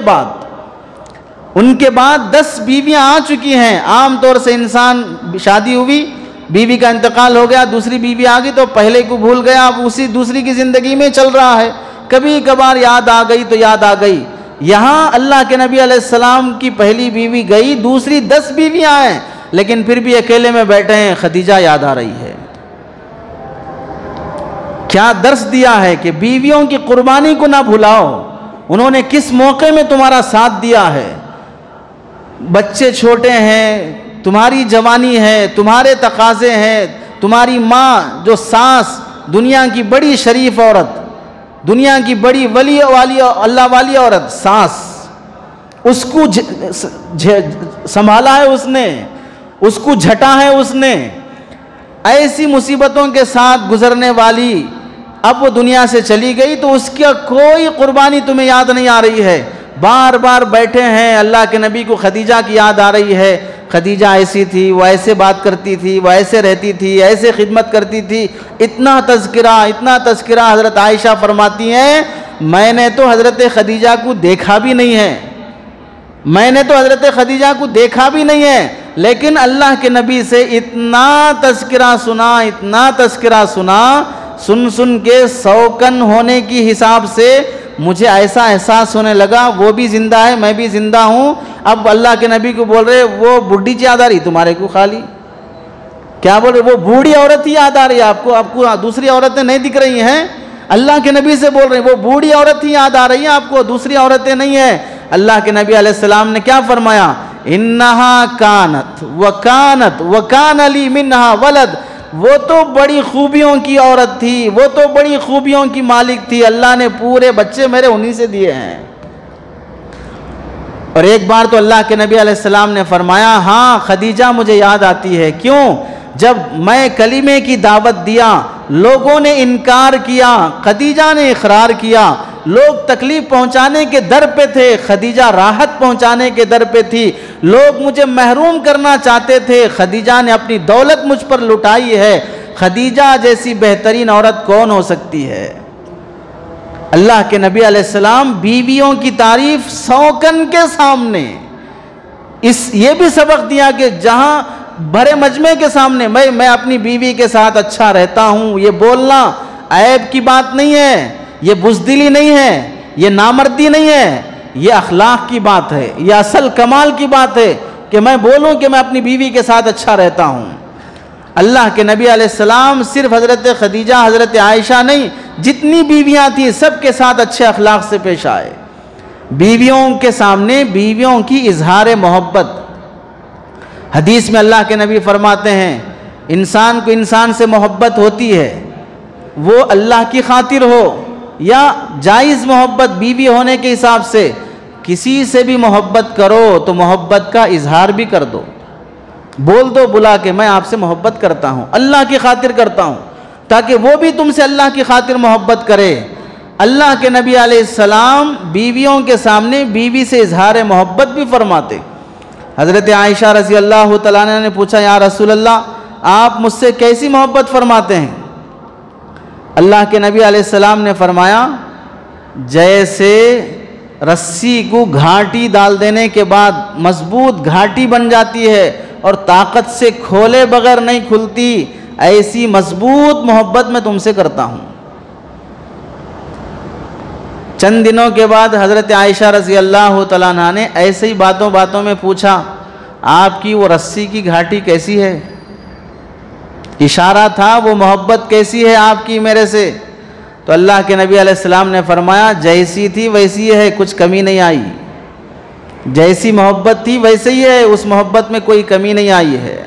بعد 10 بیویاں آ چکی ہیں. عام طور سے انسان شادی ہوئی، بیوی کا انتقال ہو گیا، دوسری بیوی آ گئی تو پہلے کو بھول گیا، اب اسی دوسری کی زندگی میں چل رہا ہے. کبھی کبھار یاد آ گئی تو یاد آ گئی. یہاں اللہ کے نبی علیہ السلام کی پہلی بیوی گئی، دوسری 10 بیویاں ہیں، لیکن پھر بھی اکیلے میں بیٹھے ہیں، خدیجہ یاد آ رہی ہے. کیا درس دیا ہے کہ بیویوں کی قربانی کو نہ بھلاؤ. انہوں نے کس موقع میں تمہارا ساتھ دیا ہے. بچے چھوٹے ہیں، تمہاری جوانی ہے، تمہارے تقاضے ہیں. تمہاری ماں جو ساس، دنیا کی بڑی شریف عورت، دنیا کی بڑی ولی والی اللہ والی عورت ساس، اس کو سنبھالا ہے اس نے، اس کو جھٹا ہے اس نے. ایسی مصیبتوں کے ساتھ گزرنے والی اب وہ دنیا سے چلی گئی تو اس کا کوئی قربانی تمہیں یاد نہیں آ رہی ہے. بار بار بیٹھے ہیں، اللہ کے نبی کو خدیجہ کی یاد آ رہی ہے. خدیجہ ایسی تھی، وہ ایسے بات کرتی تھی، وہ ایسے رہتی تھی، ایسے خدمت کرتی تھی. اتنا تذکرہ. حضرت عائشہ فرماتی ہیں میں نے تو حضرت خدیجہ کو دیکھا بھی نہیں ہے، لیکن اللہ کے نبی سے اتنا تذکرہ سنا، سن کے سوکن ہونے کی حساب سے مجھے ایسا احساس ہونے لگا وہ بھی زندہ ہے، میں بھی زندہ ہوں. اب اللہ کے نبی کو بول رہے وہ بڈھی یاد آ رہی تمہارے کو؟ خالی کیا بول رہے؟ وہ بوڑھی عورت ہی یاد آ رہی ہے آپ کو دوسری عورتیں نہیں دکھ رہی ہیں. اللہ کے نبی سے بول رہے ہیں وہ بوڑھی عورت ہی یاد آ رہی ہے آپ کو، دوسری عورتیں نہیں ہیں. اللہ کے نبی علیہ السلام نے کیا فرمایا؟ انہا کانت وکان لی منہا ولد. وہ تو بڑی خوبیوں کی عورت تھی، وہ تو بڑی خوبیوں کی مالک تھی، اللہ نے پورے بچے میرے انہی سے دیے ہیں. اور ایک بار تو اللہ کے نبی علیہ السلام نے فرمایا ہاں خدیجہ مجھے یاد آتی ہے. کیوں؟ جب میں کلمے کی دعوت دیا لوگوں نے انکار کیا، خدیجہ نے اقرار کیا. لوگ تکلیف پہنچانے کے در پہ تھے، خدیجہ راحت پہنچانے کے در پہ تھی. لوگ مجھے محروم کرنا چاہتے تھے، خدیجہ نے اپنی دولت مجھ پر لٹائی ہے، خدیجہ جیسی بہترین عورت کون ہو سکتی ہے؟ اللہ کے نبی علیہ السلام بیویوں کی تعریف سوکن کے سامنے، یہ بھی سبق دیا کہ جہاں بھرے مجمع کے سامنے میں اپنی بیوی کے ساتھ اچھا رہتا ہوں، یہ بولنا عیب کی بات نہیں ہے، یہ بزدلی نہیں ہے، یہ نامردی نہیں ہے، یہ اخلاق کی بات ہے، یہ اصل کمال کی بات ہے کہ میں بولوں کہ میں اپنی بیوی کے ساتھ اچھا رہتا ہوں۔ اللہ کے نبی علیہ السلام صرف حضرت خدیجہ، حضرت عائشہ نہیں، جتنی بیویاں تھیں سب کے ساتھ اچھے اخلاق سے پیش آئے۔ بیویوں کے سامنے بیویوں کی اظہار محبت، حدیث میں اللہ کے نبی فرماتے ہیں انسان کو انسان سے محبت ہوتی ہے، وہ اللہ کی خاطر ہو یا جائز محبت بیوی ہونے کے حساب سے، کسی سے بھی محبت کرو تو محبت کا اظہار بھی کر دو، بول دو بلا کہ میں آپ سے محبت کرتا ہوں، اللہ کی خاطر کرتا ہوں، تاکہ وہ بھی تم سے اللہ کی خاطر محبت کرے۔ اللہ کے نبی علیہ السلام بیویوں کے سامنے بیوی سے اظہار محبت بھی فرماتے۔ حضرت عائشہ رضی اللہ تعالیٰ عنہ نے پوچھا یا رسول اللہ آپ مجھ سے کیسی محبت فرماتے ہیں؟ اللہ کے نبی علیہ السلام نے فرمایا جیسے رسی کو گھاٹی ڈال دینے کے بعد مضبوط گھاٹی بن جاتی ہے اور طاقت سے کھولے بغیر نہیں کھلتی، ایسی مضبوط محبت میں تم سے کرتا ہوں۔ چند دنوں کے بعد حضرت عائشہ رضی اللہ تعالیٰ عنہ نے ایسے ہی باتوں میں پوچھا آپ کی وہ رسی کی گھاٹی کیسی ہے؟ اشارہ تھا وہ محبت کیسی ہے آپ کی میرے سے؟ تو اللہ کے نبی علیہ السلام نے فرمایا جیسی تھی ویسی ہے، کچھ کمی نہیں آئی، جیسی محبت تھی ویسے ہی ہے، اس محبت میں کوئی کمی نہیں آئی ہے۔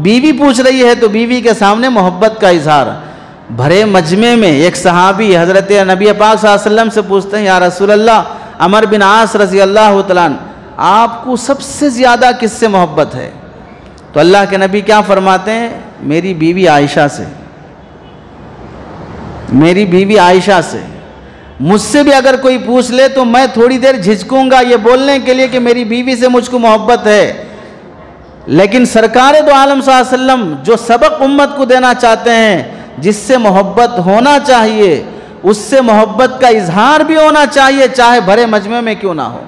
بیوی پوچھ رہی ہے تو بیوی کے سامنے محبت کا اظہار۔ بھرے مجمع میں ایک صحابی حضرت نبی پاک صلی اللہ علیہ وسلم سے پوچھتے ہیں یا رسول اللہ عمر بن عاص رضی اللہ تعالیٰ عنہ آپ کو سب سے زیادہ کس سے محبت ہے؟ تو اللہ کے نبی کیا فرماتے ہیں میری بیوی عائشہ سے، میری بیوی عائشہ سے۔ مجھ سے بھی اگر کوئی پوچھ لے تو میں تھوڑی دیر جھجکوں گا یہ بولنے کے لیے کہ میری بیوی سے مجھ کو محبت ہے، لیکن سرکار دو عالم صلی اللہ علیہ وسلم جو سبق امت کو دینا چاہتے ہیں، جس سے محبت ہونا چاہیے اس سے محبت کا اظہار بھی ہونا چاہیے، چاہے بھرے مجمع میں کیوں نہ ہو۔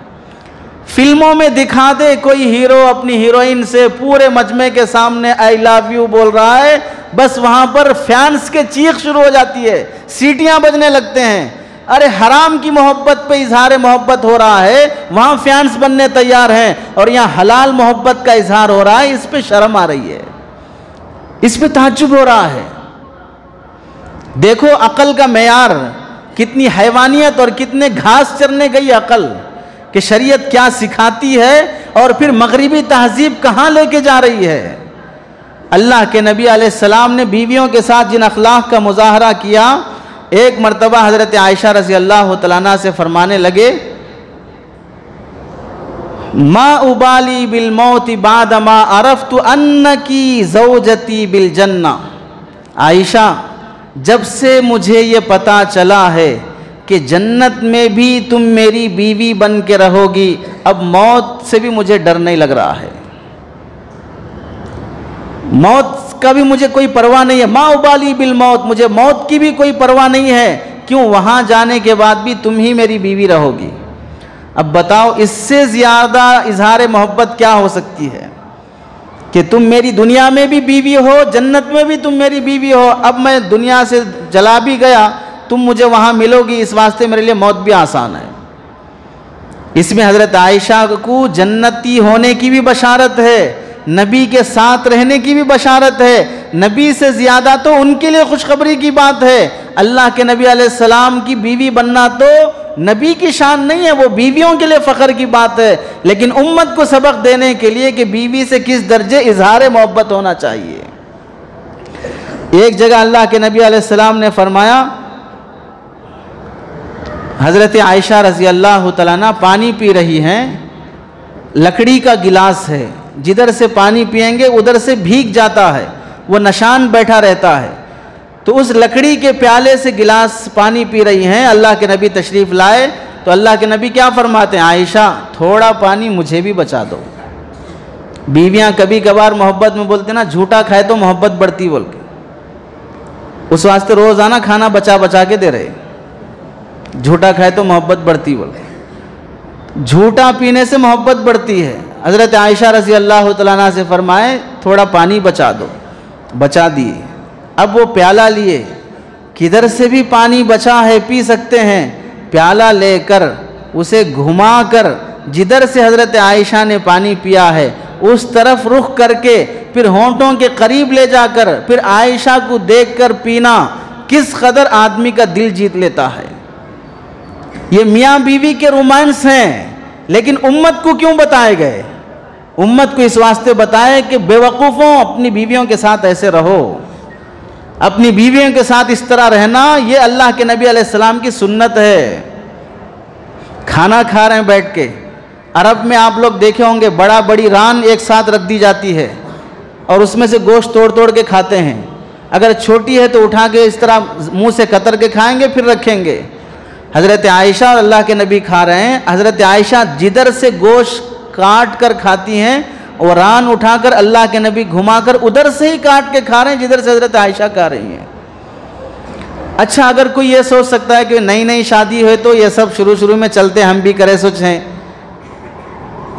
فلموں میں دکھا دے کوئی ہیرو اپنی ہیروئن سے پورے مجمع کے سامنے آئی لو یو بول رہا ہے، بس وہاں پر فینس کے چیخ شروع ہو جاتی ہے، سیٹیاں بجنے لگتے ہیں۔ ارے حرام کی محبت پہ اظہار محبت ہو رہا ہے، وہاں فینس بننے تیار ہیں، اور یہاں حلال محبت کا اظہار ہو رہا ہے، اس پہ شرم آ رہی ہے، اس پہ تعجب ہو رہا ہے۔ دیکھو عقل کا معیار، کتنی حیوانیت اور کتنے گھاس چرنے گئی عقل، کہ شریعت کیا سکھاتی ہے اور پھر مغربی تہذیب کہاں لے کے جا رہی ہے۔ اللہ کے نبی علیہ السلام نے بیویوں کے ساتھ جن اخلاق کا مظاہرہ کیا، ایک مرتبہ حضرت عائشہ رضی اللہ تعالیٰ عنہ سے فرمانے لگے ما ابالی بالموت بعد ما عرفت انکی زوجتی بالجنہ، عائشہ جب سے مجھے یہ پتا چلا ہے کہ جنت میں بھی تم میری بیوی بن کے رہو گی، اب موت سے بھی مجھے ڈر نہیں لگ رہا ہے، موت کا بھی مجھے کوئی پرواہ نہیں ہے، ما ابالی بالموت، مجھے موت کی بھی کوئی پرواہ نہیں ہے، کیوں وہاں جانے کے بعد بھی تم ہی میری بیوی رہو گی۔ اب بتاؤ اس سے زیادہ اظہار محبت کیا ہو سکتی ہے کہ تم میری دنیا میں بھی بیوی ہو، جنت میں بھی تم میری بیوی ہو، اب میں دنیا سے جلا بھی گیا تم مجھے وہاں ملو گی، اس واسطے میرے لیے موت بھی آسان ہے۔ اس میں حضرت عائشہ کو جنتی ہونے کی بھی بشارت ہے، نبی کے ساتھ رہنے کی بھی بشارت ہے، نبی سے زیادہ تو ان کے لیے خوشخبری کی بات ہے۔ اللہ کے نبی علیہ السلام کی بیوی بننا تو نبی کی شان نہیں ہے، وہ بیویوں کے لیے فخر کی بات ہے، لیکن امت کو سبق دینے کے لیے کہ بیوی سے کس درجے اظہار محبت ہونا چاہیے۔ ایک جگہ اللہ کے نبی علیہ السلام نے فرمایا حضرت عائشہ رضی اللہ تعالیٰ عنہ پانی پی رہی ہیں، لکڑی کا گلاس ہے، جدھر سے پانی پئیں گے ادھر سے بھیگ جاتا ہے، وہ نشان بیٹھا رہتا ہے، تو اس لکڑی کے پیالے سے گلاس پانی پی رہی ہیں۔ اللہ کے نبی تشریف لائے، تو اللہ کے نبی کیا فرماتے ہیں؟ عائشہ تھوڑا پانی مجھے بھی بچا دو۔ بیویاں کبھی کبھار محبت میں بولتے نا جھوٹا کھائے تو محبت بڑھتی بول کے، اس واسطے روزانہ کھانا بچا بچا کے دے رہے، جھوٹا کھائے تو محبت بڑھتی بول کے، جھوٹا پینے سے محبت بڑھتی ہے۔ حضرت عائشہ رضی اللہ تعالیٰ عنہ سے فرمائے تھوڑا پانی بچا دو، بچا دیے۔ اب وہ پیالہ لیے، کدھر سے بھی پانی بچا ہے پی سکتے ہیں، پیالہ لے کر اسے گھما کر جدھر سے حضرت عائشہ نے پانی پیا ہے اس طرف رخ کر کے پھر ہونٹوں کے قریب لے جا کر پھر عائشہ کو دیکھ کر پینا کس قدر آدمی کا دل جیت لیتا ہے۔ یہ میاں بیوی کے رومانس ہیں، لیکن امت کو کیوں بتائے گئے؟ امت کو اس واسطے بتائے کہ بے وقوفوں اپنی بیویوں کے ساتھ ایسے رہو، اپنی بیویوں کے ساتھ اس طرح رہنا، یہ اللہ کے نبی علیہ السلام کی سنت ہے۔ کھانا کھا رہے ہیں بیٹھ کے، عرب میں آپ لوگ دیکھے ہوں گے بڑا بڑی ران ایک ساتھ رکھ دی جاتی ہے اور اس میں سے گوشت توڑ توڑ کے کھاتے ہیں، اگر چھوٹی ہے تو اٹھا کے اس طرح منہ سے قطر کے کھائیں گے پھر رکھیں گے۔ حضرت عائشہ اور اللہ کے نبی کھا رہے ہیں، حضرت عائشہ جدھر سے گوشت کاٹ کر کھاتی ہیں اور ران اٹھا کر اللہ کے نبی گھما کر ادھر سے ہی کاٹ کے کھا رہے ہیں جدھر سے حضرت عائشہ کھا رہی ہیں۔ اچھا اگر کوئی یہ سوچ سکتا ہے کہ نئی نئی شادی ہوئے تو یہ سب شروع میں چلتے ہم بھی کرے سوچیں،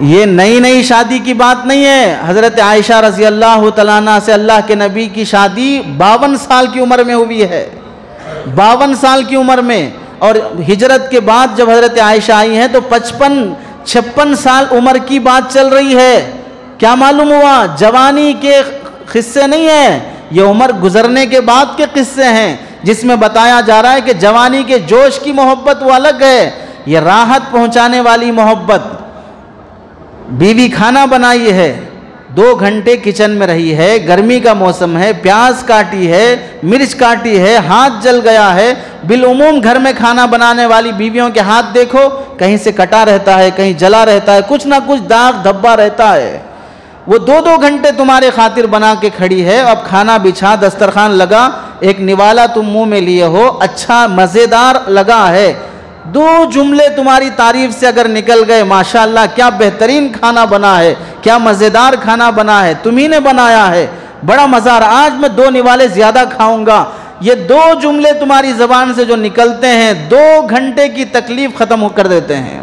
یہ نئی نئی شادی کی بات نہیں ہے۔ حضرت عائشہ رضی اللہ تعالیٰ عنہ سے اللہ کے نبی کی شادی 52 سال کی عمر میں ہوئی ہے، 52 سال کی عمر میں، اور ہجرت کے بعد جب حضرت عائشہ آئی ہیں تو 55-56 سال عمر کی بات چل رہی ہے۔ کیا معلوم ہوا؟ جوانی کے قصے نہیں ہیں، یہ عمر گزرنے کے بعد کے قصے ہیں، جس میں بتایا جا رہا ہے کہ جوانی کے جوش کی محبت وہ الگ ہے، یہ راحت پہنچانے والی محبت۔ بیوی کھانا بنائی ہے، 2 گھنٹے کچن میں رہی ہے، گرمی کا موسم ہے، پیاز کاٹی ہے، مرچ کاٹی ہے، ہاتھ جل گیا ہے۔ بالعموم گھر میں کھانا بنانے والی بیویوں کے ہاتھ دیکھو، کہیں سے کٹا رہتا ہے، کہیں جلا رہتا ہے، کچھ نہ کچھ داغ دھبا رہتا ہے۔ وہ 2 گھنٹے تمہارے خاطر بنا کے کھڑی ہے، اب کھانا بچھا، دسترخوان لگا، ایک نوالا تم منہ میں لیے ہو، اچھا مزیدار لگا ہے، 2 جملے تمہاری تعریف سے اگر نکل گئے، ماشاءاللہ کیا بہترین کھانا بنا ہے، کیا مزیدار کھانا بنا ہے، تمہیں نے بنایا ہے، بڑا مزہ آ رہا، آج میں 2 نوالے زیادہ کھاؤں گا، یہ 2 جملے تمہاری زبان سے جو نکلتے ہیں 2 گھنٹے کی تکلیف ختم کر دیتے ہیں،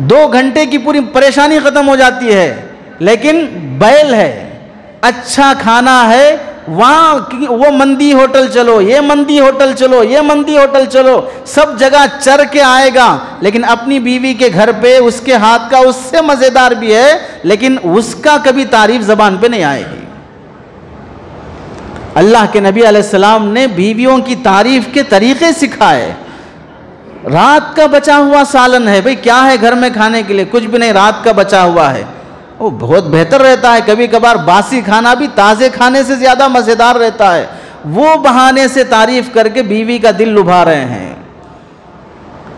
2 گھنٹے کی پوری پریشانی ختم ہو جاتی ہے۔ لیکن بیل ہے، اچھا کھانا ہے، وہاں وہ مندی ہوٹل چلو، یہ مندی ہوٹل چلو، یہ مندی ہوٹل چلو، سب جگہ چر کے آئے گا، لیکن اپنی بیوی کے گھر پہ اس کے ہاتھ کا اس سے مزیدار بھی ہے، لیکن اس کا کبھی تعریف زبان پہ نہیں آئے گی۔ اللہ کے نبی علیہ السلام نے بیویوں کی تعریف کے طریقے سکھائے۔ رات کا بچا ہوا سالن ہے، بھئی کیا ہے گھر میں کھانے کے لیے؟ کچھ بھی نہیں، رات کا بچا ہوا ہے، وہ بہت بہتر رہتا ہے، کبھی کبھار باسی کھانا بھی تازے کھانے سے زیادہ مزیدار رہتا ہے، وہ بہانے سے تعریف کر کے بیوی کا دل لبھا رہے ہیں۔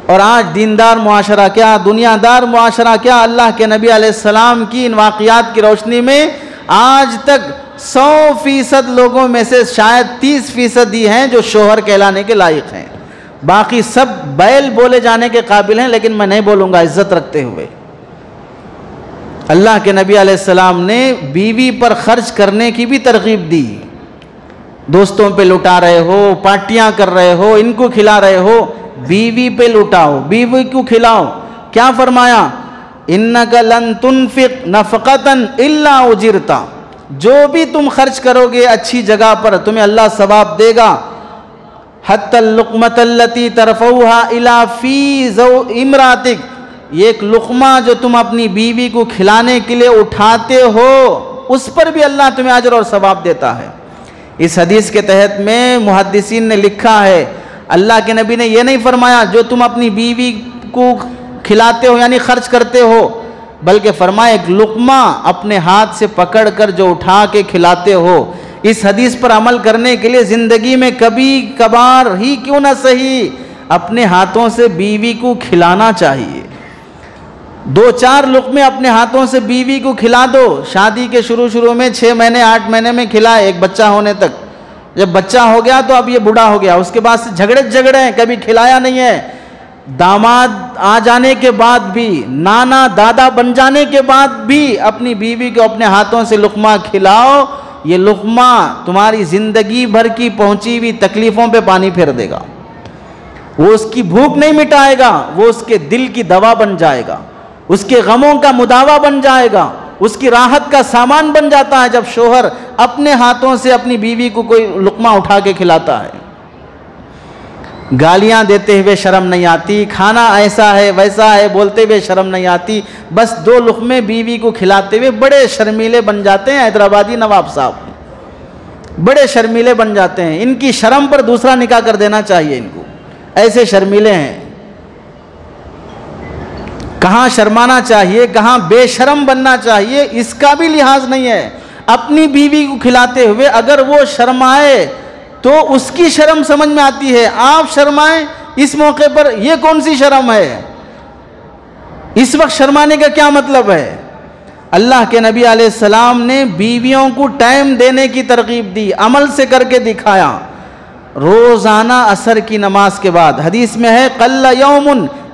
اور آج دیندار معاشرہ کیا، دنیا دار معاشرہ کیا، اللہ کے نبی علیہ السلام کی ان واقعات کی روشنی میں آج تک 100% لوگوں میں سے شاید 30% ہی ہیں جو شوہر کہلانے کے لائق ہیں، باقی سب بیل بولے جانے کے قابل ہیں، لیکن میں نہیں بولوں گا عزت رکھتے ہوئے۔ اللہ کے نبی علیہ السلام نے بیوی پر خرچ کرنے کی بھی ترغیب دی۔ دوستوں پہ لٹا رہے ہو، پارٹیاں کر رہے ہو، ان کو کھلا رہے ہو، بیوی پہ لٹاؤ، بیوی کو کھلاؤ۔ کیا فرمایا؟ اِنَّكَ لَن تُنفِقْ نَفْقَةً إِلَّا أُجِرْتَ، جو بھی تم خرچ کرو گے اچھی جگہ پر تمہیں اللہ ثواب دے گا۔ حَتَّى اللُّقْمَةَ الَّتِي تَرْفَعُهَا إِلَى فِي امْرَأَتِكَ، یہ ایک لقمہ جو تم اپنی بیوی کو کھلانے کے لیے اٹھاتے ہو، اس پر بھی اللہ تمہیں اجر اور ثواب دیتا ہے۔ اس حدیث کے تحت میں محدثین نے لکھا ہے، اللہ کے نبی نے یہ نہیں فرمایا جو تم اپنی بیوی کو کھلاتے ہو یعنی خرچ کرتے ہو، بلکہ فرمایا ایک لقمہ اپنے ہاتھ سے پکڑ کر جو اٹھا کے کھلاتے ہو۔ اس حدیث پر عمل کرنے کے لیے زندگی میں کبھی کبھار ہی کیوں نہ صحیح اپنے ہاتھوں سے بیوی کو کھلانا چاہیے۔ 2-4 لقمے اپنے ہاتھوں سے بیوی کو کھلا دو، شادی کے شروع میں 6 مہینے 8 مہینے میں کھلائے، ایک بچہ ہونے تک، جب بچہ ہو گیا تو اب یہ بوڑھا ہو گیا، اس کے بعد سے جھگڑے ہیں، کبھی کھلایا نہیں ہے، داماد آ جانے کے بعد بھی، نانا دادا بن جانے کے بعد بھی اپنی بیوی کو اپنے ہاتھوں سے لقمہ کھلاؤ، یہ لقمہ تمہاری زندگی بھر کی پہنچی ہوئی تکلیفوں پہ پانی پھیر دے گا، وہ اس کی بھوک نہیں مٹائے گا، وہ اس کے دل کی دوا بن جائے گا، اس کے غموں کا مداوا بن جائے گا، اس کی راحت کا سامان بن جاتا ہے جب شوہر اپنے ہاتھوں سے اپنی بیوی کو کوئی لقمہ اٹھا کے کھلاتا ہے۔ گالیاں دیتے ہوئے شرم نہیں آتی، کھانا ایسا ہے ویسا ہے بولتے ہوئے شرم نہیں آتی، بس 2 لقمے بیوی کو کھلاتے ہوئے بڑے شرمیلے بن جاتے ہیں۔ حیدرآبادی نواب صاحب بڑے شرمیلے بن جاتے ہیں، ان کی شرم پر دوسرا نکاح کر دینا چاہیے ان کو، ایسے شرمیلے ہیں۔ کہاں شرمانا چاہیے، کہاں بے شرم بننا چاہیے، اس کا بھی لحاظ نہیں ہے۔ اپنی بیوی کو کھلاتے ہوئے اگر وہ شرمائے تو اس کی شرم سمجھ میں آتی ہے، آپ شرمائیں اس موقع پر، یہ کون سی شرم ہے؟ اس وقت شرمانے کا کیا مطلب ہے؟ اللہ کے نبی علیہ السلام نے بیویوں کو ٹائم دینے کی ترغیب دی، عمل سے کر کے دکھایا۔ روزانہ عصر کی نماز کے بعد، حدیث میں ہے قل یوم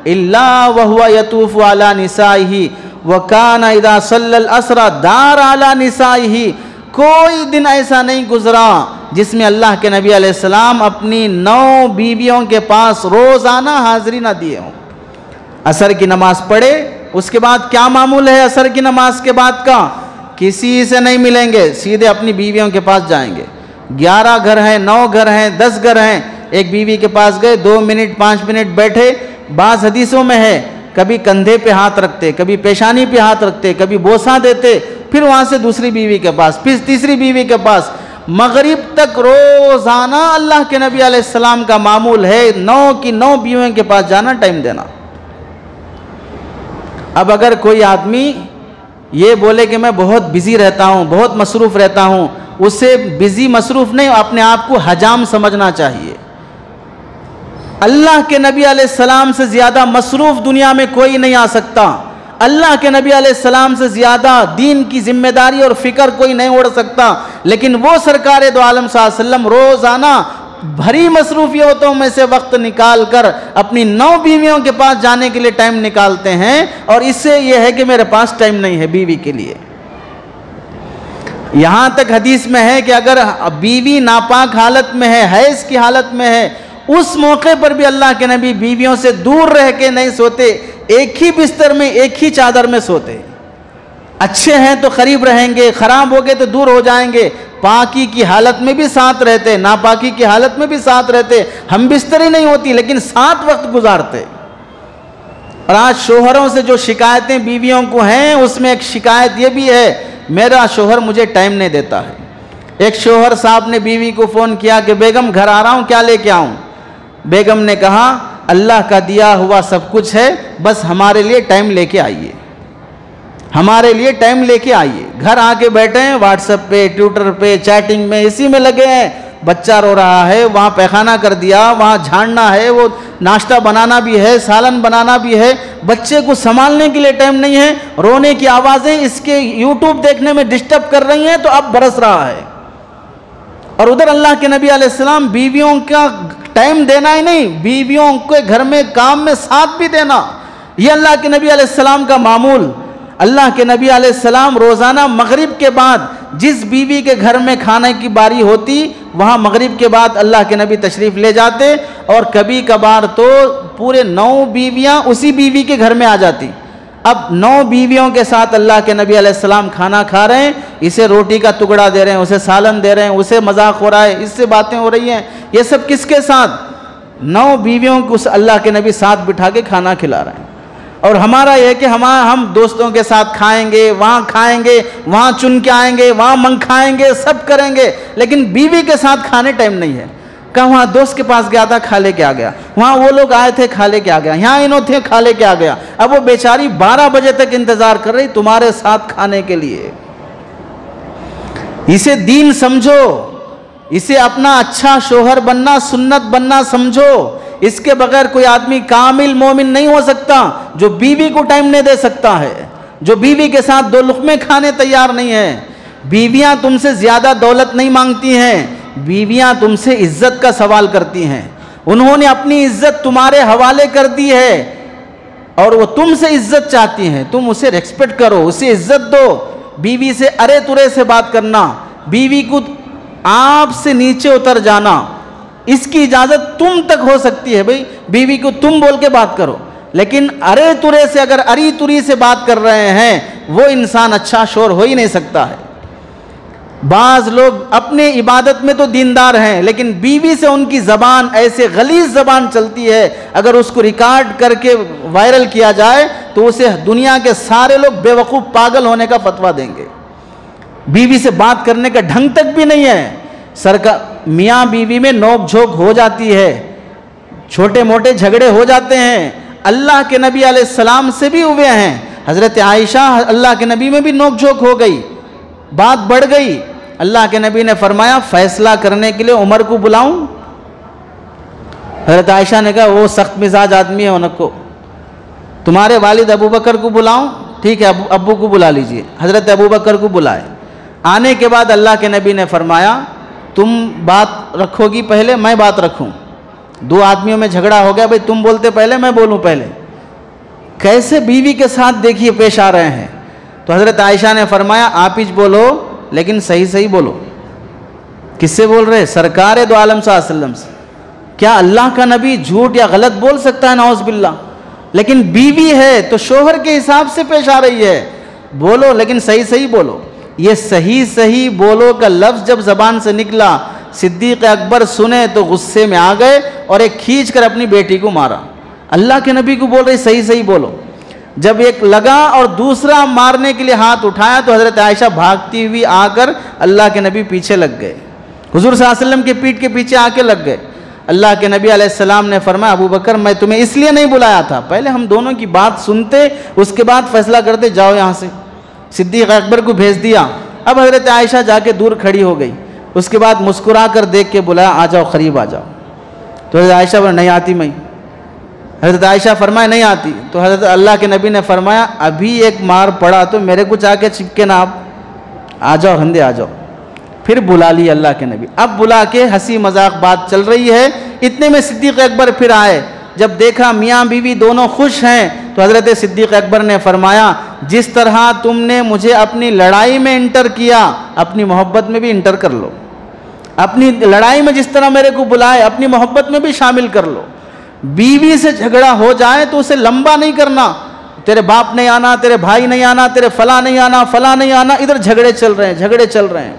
الا وهو يطوف على نسائه وكان اذا صلى العصر دار على نسائه، کوئی دن ایسا نہیں گزرا جس میں اللہ کے نبی علیہ السلام اپنی 9 بیویوں کے پاس روزانہ حاضری نہ دیے ہوں۔ عصر کی نماز پڑھے، اس کے بعد کیا معمول ہے عصر کی نماز کے بعد کا؟ کسی سے نہیں ملیں گے، سیدھے اپنی بیویوں کے پاس جائیں گے۔ 11 گھر ہیں، 9 گھر ہیں، 10 گھر ہیں، ایک بیوی کے پاس گئے، 2 منٹ 5 منٹ بیٹھے۔ بعض حدیثوں میں ہے کبھی کندھے پہ ہاتھ رکھتے، کبھی پیشانی پہ ہاتھ رکھتے، کبھی بوسہ دیتے، پھر وہاں سے دوسری بیوی کے پاس، پھر تیسری بیوی کے پاس، مغرب تک روزانہ اللہ کے نبی علیہ السلام کا معمول ہے 9 کی 9 بیویوں کے پاس جانا، ٹائم دینا۔ اب اگر کوئی آدمی یہ بولے کہ میں بہت بزی رہتا ہوں، بہت مصروف رہتا ہوں، اسے بزی مصروف نہیں، اپنے آپ کو حجام سمجھنا چاہیے۔ اللہ کے نبی علیہ السلام سے زیادہ مصروف دنیا میں کوئی نہیں آ سکتا، اللہ کے نبی علیہ السلام سے زیادہ دین کی ذمہ داری اور فکر کوئی نہیں اڑ سکتا، لیکن وہ سرکار دو عالم صلی اللہ علیہ وسلم روزانہ بھری مصروفیتوں میں سے وقت نکال کر اپنی 9 بیویوں کے پاس جانے کے لیے ٹائم نکالتے ہیں، اور اس سے یہ ہے کہ میرے پاس ٹائم نہیں ہے بیوی کے لیے۔ یہاں تک حدیث میں ہے کہ اگر بیوی ناپاک حالت میں ہے، حیض کی حالت میں ہے، اس موقع پر بھی اللہ کے نبی بیویوں سے دور رہ کے نہیں سوتے، ایک ہی بستر میں ایک ہی چادر میں سوتے۔ اچھے ہیں تو قریب رہیں گے، خراب ہو گئے تو دور ہو جائیں گے، پاکی کی حالت میں بھی ساتھ رہتے، ناپاکی کی حالت میں بھی ساتھ رہتے، ہم بستری نہیں ہوتی لیکن ساتھ وقت گزارتے۔ اور آج شوہروں سے جو شکایتیں بیویوں کو ہیں، اس میں ایک شکایت یہ بھی ہے میرا شوہر مجھے ٹائم نہیں دیتا ہے۔ ایک شوہر صاحب نے بیوی کو فون کیا کہ بیگم گھر آ رہا ہوں، کیا لے کے آؤں؟ بیگم نے کہا اللہ کا دیا ہوا سب کچھ ہے، بس ہمارے لیے ٹائم لے کے آئیے، ہمارے لیے ٹائم لے کے آئیے۔ گھر آ کے بیٹھے ہیں، واٹس ایپ پہ، ٹویٹر پہ، چیٹنگ میں، اسی میں لگے ہیں۔ بچہ رو رہا ہے، وہاں پیخانہ کر دیا، وہاں جھاڑنا ہے، وہ ناشتہ بنانا بھی ہے، سالن بنانا بھی ہے، بچے کو سنبھالنے کے لیے ٹائم نہیں ہے، رونے کی آوازیں اس کے یوٹیوب دیکھنے میں ڈسٹرب کر رہی ہیں تو اب برس رہا ہے۔ اور ادھر اللہ کے نبی علیہ السلام بیویوں کا ٹائم دینا ہی نہیں، بیویوں کے گھر میں کام میں ساتھ بھی دینا، یہ اللہ کے نبی علیہ السلام کا معمول۔ اللہ کے نبی علیہ السلام روزانہ مغرب کے بعد جس بیوی کے گھر میں کھانے کی باری ہوتی، وہاں مغرب کے بعد اللہ کے نبی تشریف لے جاتے، اور کبھی کبھار تو پورے 9 بیویاں اسی بیوی کے گھر میں آ جاتی۔ اب 9 بیویوں کے ساتھ اللہ کے نبی علیہ السلام کھانا کھا رہے ہیں، اسے روٹی کا ٹکڑا دے رہے ہیں، اسے سالن دے رہے ہیں، اسے مذاق ہو رہا ہے، اس سے باتیں ہو رہی ہیں، یہ سب کس کے ساتھ؟ 9 بیویوں کو اللہ کے نبی ساتھ بٹھا کے کھانا کھلا رہے ہیں۔ اور ہمارا یہ ہے کہ ہم دوستوں کے ساتھ کھائیں گے، وہاں چن کے آئیں گے، وہاں منگھائیں گے، سب کریں گے، لیکن بیوی کے ساتھ کھانے ٹائم نہیں ہے۔ کہاں وہاں دوست کے پاس گیا تھا، کھا لے کے آ گیا، وہاں وہ لوگ آئے تھے، کھا لے کے آ گیا، یہاں انہوں تھے، کھا لے کے آ گیا۔ اب وہ بیچاری 12 بجے تک انتظار کر رہی تمہارے ساتھ کھانے کے لیے۔ اسے دین سمجھو، اسے اپنا اچھا شوہر بننا، سنت بننا سمجھو۔ اس کے بغیر کوئی آدمی کامل مومن نہیں ہو سکتا جو بیوی کو ٹائم نہیں دے سکتا ہے، جو بیوی کے ساتھ 2 لقمے کھانے تیار نہیں ہے۔ بیویاں تم سے زیادہ دولت نہیں مانگتی ہیں، بیویاں تم سے عزت کا سوال کرتی ہیں۔ انہوں نے اپنی عزت تمہارے حوالے کر دی ہے اور وہ تم سے عزت چاہتی ہیں، تم اسے ریسپیکٹ کرو، اسے عزت دو۔ بیوی سے ارے ترے سے بات کرنا، بیوی کو آپ سے نیچے اتر جانا، اس کی اجازت تم تک ہو سکتی ہے۔ بھئی بیوی کو تم بول کے بات کرو، لیکن ارے ترے سے اگر اری تری سے بات کر رہے ہیں وہ انسان اچھا شور ہو ہی نہیں سکتا ہے۔ بعض لوگ اپنے عبادت میں تو دیندار ہیں لیکن بیوی سے ان کی زبان ایسے غلیظ زبان چلتی ہے، اگر اس کو ریکارڈ کر کے وائرل کیا جائے تو اسے دنیا کے سارے لوگ بے وقوف پاگل ہونے کا فتویٰ دیں گے۔ بیوی سے بات کرنے کا ڈھنگ تک بھی نہیں ہے۔ میاں بیوی میں نوک جھوک ہو جاتی ہے، چھوٹے موٹے جھگڑے ہو جاتے ہیں، اللہ کے نبی علیہ السلام سے بھی ہوئے ہیں۔ حضرت عائشہ اللہ کے نبی میں بھی نوک جھوک ہو گئی، بات بڑھ گئی۔ اللہ کے نبی نے فرمایا فیصلہ کرنے کے لیے عمر کو بلاؤں؟ حضرت عائشہ نے کہا وہ سخت مزاج آدمی ہے، ان کو تمہارے والد ابو بکر کو بلاؤں؟ ٹھیک ہے ابو کو بلا لیجئے۔ حضرت ابو بکر کو بلائے، آنے کے بعد اللہ کے نبی نے فرمایا تم بات رکھو گی پہلے میں بات رکھوں؟ دو آدمیوں میں جھگڑا ہو گیا، بھئی تم بولتے پہلے میں بولوں پہلے؟ کیسے بیوی کے ساتھ دیکھیے پیش آ رہے ہیں۔ تو حضرت عائشہ نے فرمایا آپ ہی بولو لیکن صحیح صحیح بولو۔ کس سے بول رہے؟ سرکار دو عالم صلی اللہ علیہ وسلم سے۔ کیا اللہ کا نبی جھوٹ یا غلط بول سکتا ہے؟ نعوذ باللہ۔ لیکن بیوی ہے تو شوہر کے حساب سے پیش آ رہی ہے، بولو لیکن صحیح صحیح بولو۔ یہ صحیح صحیح بولو کا لفظ جب زبان سے نکلا، صدیق اکبر سنے تو غصے میں آ گئے اور ایک کھینچ کر اپنی بیٹی کو مارا۔ اللہ کے نبی کو بول رہی صحیح صحیح بولو۔ جب ایک لگا اور دوسرا مارنے کے لیے ہاتھ اٹھایا تو حضرت عائشہ بھاگتی ہوئی آ کر اللہ کے نبی پیچھے لگ گئے، حضور صلی اللہ علیہ وسلم کے پیٹھ کے پیچھے آ کے لگ گئے۔ اللہ کے نبی علیہ السلام نے فرمایا ابو بکر میں تمہیں اس لیے نہیں بلایا تھا، پہلے ہم دونوں کی بات سنتے اس کے بعد فیصلہ کرتے، جاؤ یہاں سے۔ صدیق اکبر کو بھیج دیا۔ اب حضرت عائشہ جا کے دور کھڑی ہو گئی، اس کے بعد مسکرا کر دیکھ کے بلایا آ جاؤ قریب آ جاؤ۔ تو حضرت عائشہ بولا نہیں آتی میں۔ حضرت عائشہ فرمایا نہیں آتی۔ تو حضرت اللہ کے نبی نے فرمایا ابھی ایک مار پڑا تو میرے کچھ آ کے چپکے نا، آپ آ جاؤ ہندے آ جاؤ۔ پھر بلا لی اللہ کے نبی، اب بلا کے ہنسی مذاق بات چل رہی ہے، اتنے میں صدیق اکبر پھر آئے۔ جب دیکھا میاں بیوی دونوں خوش ہیں تو حضرت صدیق اکبر نے فرمایا جس طرح تم نے مجھے اپنی لڑائی میں انٹر کیا اپنی محبت میں بھی انٹر کر لو، اپنی لڑائی میں جس طرح میرے کو بلائے اپنی محبت میں بھی شامل کر لو۔ بیوی سے جھگڑا ہو جائے تو اسے لمبا نہیں کرنا، تیرے باپ نہیں آنا، تیرے بھائی نہیں آنا، تیرے فلاں نہیں آنا، فلاں نہیں آنا، ادھر جھگڑے چل رہے ہیں، جھگڑے چل رہے ہیں۔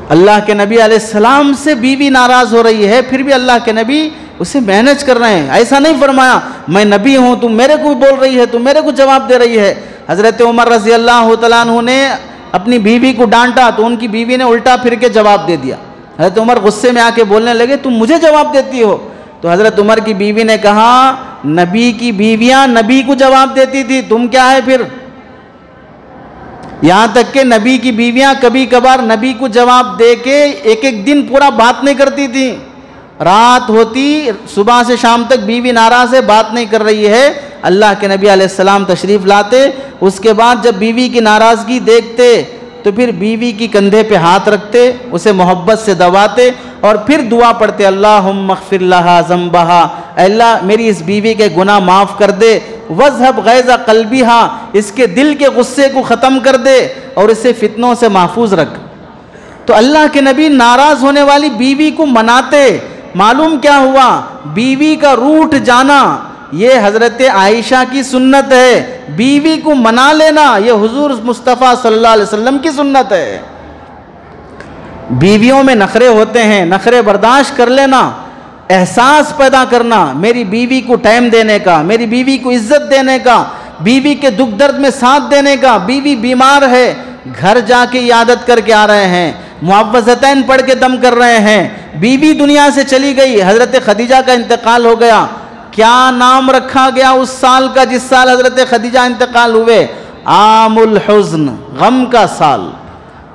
اللہ کے نبی علیہ السلام سے بیوی ناراض ہو رہی ہے، پھر بھی اللہ کے نبی اسے مینج کر رہے ہیں۔ ایسا نہیں فرمایا میں نبی ہوں تم میرے کو بول رہی ہے، تم میرے کو جواب دے رہی ہے۔ حضرت عمر رضی اللہ تعالیٰ عنہ نے اپنی بیوی کو ڈانٹا تو ان کی بیوی نے الٹا پھر کے جواب دے دیا۔ حضرت عمر غصے میں آ کے بولنے لگے تم مجھے جواب دیتی ہو؟ تو حضرت عمر کی بیوی نے کہا نبی کی بیویاں نبی کو جواب دیتی تھی، تم کیا ہے پھر؟ یہاں تک کہ نبی کی بیویاں کبھی کبھار نبی کو جواب دے کے ایک ایک دن پورا بات نہیں کرتی تھی۔ رات ہوتی صبح سے شام تک بیوی ناراض ہے، بات نہیں کر رہی ہے، اللہ کے نبی علیہ السلام تشریف لاتے، اس کے بعد جب بیوی کی ناراضگی دیکھتے تو پھر بیوی کی کندھے پہ ہاتھ رکھتے، اسے محبت سے دباتے اور پھر دعا پڑھتے اللہم اغفر لہا ذنبہا، اے اللہ میری اس بیوی کے گناہ معاف کر دے، وَذْهَبْ غَيْظَ قَلْبِهَا، اس کے دل کے غصے کو ختم کر دے اور اسے فتنوں سے محفوظ رکھ۔ تو اللہ کے نبی ناراض ہونے والی بیوی کو مناتے۔ معلوم کیا ہوا؟ بیوی کا روٹھ جانا یہ حضرت عائشہ کی سنت ہے، بیوی کو منا لینا یہ حضور مصطفیٰ صلی اللہ علیہ وسلم کی سنت ہے۔ بیویوں میں نخرے ہوتے ہیں، نخرے برداشت کر لینا، احساس پیدا کرنا، میری بیوی کو ٹائم دینے کا، میری بیوی کو عزت دینے کا، بیوی کے دکھ درد میں ساتھ دینے کا۔ بیوی بیمار ہے، گھر جا کے عیادت کر کے آ رہے ہیں، معوذتین پڑھ کے دم کر رہے ہیں۔ بیوی دنیا سے چلی گئی، حضرت خدیجہ کا انتقال ہو گیا، کیا نام رکھا گیا اس سال کا جس سال حضرت خدیجہ انتقال ہوئے؟ عام الحزن، غم کا سال۔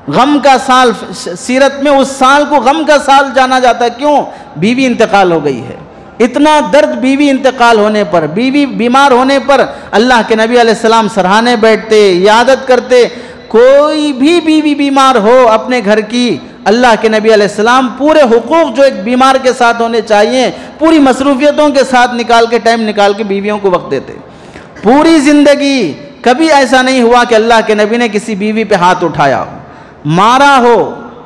غم کا سال، سیرت میں اس سال کو غم کا سال جانا جاتا ہے۔ کیوں؟ بیوی انتقال ہو گئی ہے۔ اتنا درد بیوی انتقال ہونے پر، بیوی بیمار ہونے پر اللہ کے نبی علیہ السلام سراہنے بیٹھتے، عیادت کرتے۔ کوئی بھی بیوی بیمار ہو اپنے گھر کی، اللہ کے نبی علیہ السلام پورے حقوق جو ایک بیمار کے ساتھ ہونے چاہیے پوری مصروفیتوں کے ساتھ ٹائم نکال کے بیویوں کو وقت دیتے. پوری زندگی کبھی ایسا نہیں ہوا کہ اللہ کے نبی نے کسی بیوی پہ ہاتھ اٹھایا مارا ہو.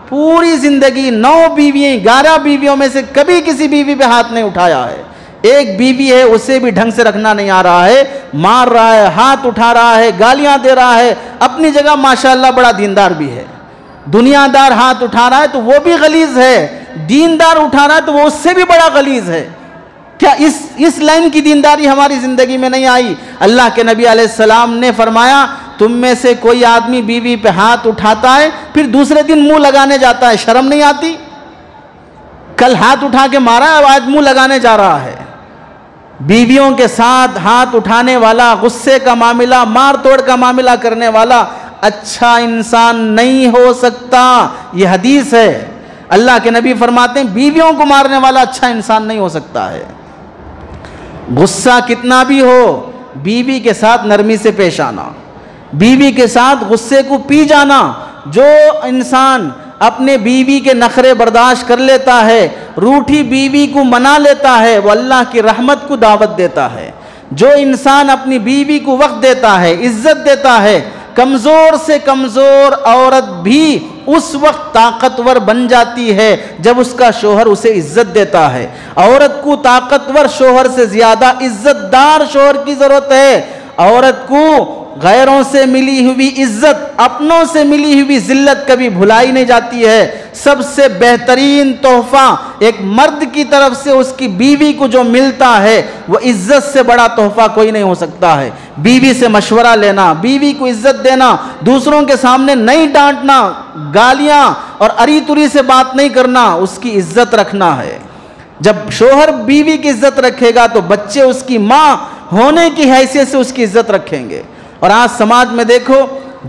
پوری زندگی 9 بیویاں 11 بیویوں میں سے کبھی کسی بیوی پہ ہاتھ نہیں اٹھایا ہے. ایک بیوی ہے اسے بھی ڈھنگ سے رکھنا نہیں آ رہا ہے, مار رہا ہے, ہاتھ اٹھا رہا ہے, گالیاں دے رہا ہے. اپنی جگہ ماشاءاللہ بڑا دیندار بھی ہے. دنیا دار ہاتھ اٹھا رہا ہے تو وہ بھی غلیظ ہے, دیندار اٹھا رہا ہے تو وہ اس سے بھی بڑا غلیظ ہے. کیا اس لائن کی دینداری ہماری زندگی میں نہیں آئی؟ اللہ کے نبی علیہ السلام نے فرمایا تم میں سے کوئی آدمی بیوی پہ ہاتھ اٹھاتا ہے پھر دوسرے دن منہ لگانے جاتا ہے, شرم نہیں آتی؟ کل ہاتھ اٹھا کے مارا ہے, آج منہ لگانے جا رہا ہے. بیویوں کے ساتھ ہاتھ اٹھانے والا, غصے کا معاملہ, مار توڑ کا معاملہ کرنے والا اچھا انسان نہیں ہو سکتا. یہ حدیث ہے. اللہ کے نبی فرماتے ہیں بیویوں کو مارنے والا اچھا انسان نہیں ہو سکتا ہے. غصہ کتنا بھی ہو بیوی کے ساتھ نرمی سے پیش آنا, بیوی کے ساتھ غصے کو پی جانا. جو انسان اپنے بیوی کے نخرے برداشت کر لیتا ہے, روٹھی بیوی کو منا لیتا ہے, وہ اللہ کی رحمت کو دعوت دیتا ہے. جو انسان اپنی بیوی کو وقت دیتا ہے, عزت دیتا ہے, کمزور سے کمزور عورت بھی اس وقت طاقتور بن جاتی ہے جب اس کا شوہر اسے عزت دیتا ہے. عورت کو طاقتور شوہر سے زیادہ عزت دار شوہر کی ضرورت ہے. عورت کو غیروں سے ملی ہوئی عزت, اپنوں سے ملی ہوئی ذلت کبھی بھلائی نہیں جاتی ہے. سب سے بہترین تحفہ ایک مرد کی طرف سے اس کی بیوی کو جو ملتا ہے وہ عزت سے بڑا تحفہ کوئی نہیں ہو سکتا ہے. بیوی سے مشورہ لینا, بیوی کو عزت دینا, دوسروں کے سامنے نہیں ڈانٹنا, گالیاں اور اری تری سے بات نہیں کرنا, اس کی عزت رکھنا ہے. جب شوہر بیوی کی عزت رکھے گا تو بچے اس کی ماں ہونے کی حیثیت سے اس کی عزت رکھیں گے. اور آج سماج میں دیکھو,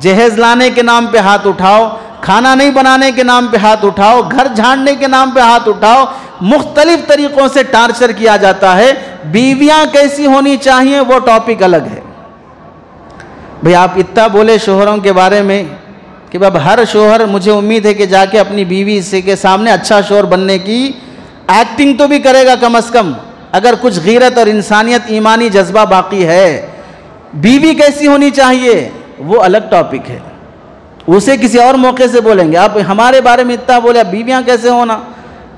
جہیز لانے کے نام پہ ہاتھ اٹھاؤ, کھانا نہیں بنانے کے نام پہ ہاتھ اٹھاؤ, گھر جھاڑنے کے نام پہ ہاتھ اٹھاؤ, مختلف طریقوں سے ٹارچر کیا جاتا ہے. بیویاں کیسی ہونی چاہیے وہ ٹاپک الگ ہے. بھئی آپ اتنا بولے شوہروں کے بارے میں کہ اب ہر شوہر, مجھے امید ہے کہ جا کے اپنی بیوی سے کے سامنے اچھا شوہر بننے کی ایکٹنگ تو بھی کرے گا کم از کم, اگر کچھ غیرت اور انسانیت ایمانی جذبہ باقی ہے. بیوی کیسی ہونی چاہیے وہ الگ ٹاپک ہے, اسے کسی اور موقع سے بولیں گے. آپ ہمارے بارے میں اتنا بولے, بیویاں کیسے ہونا,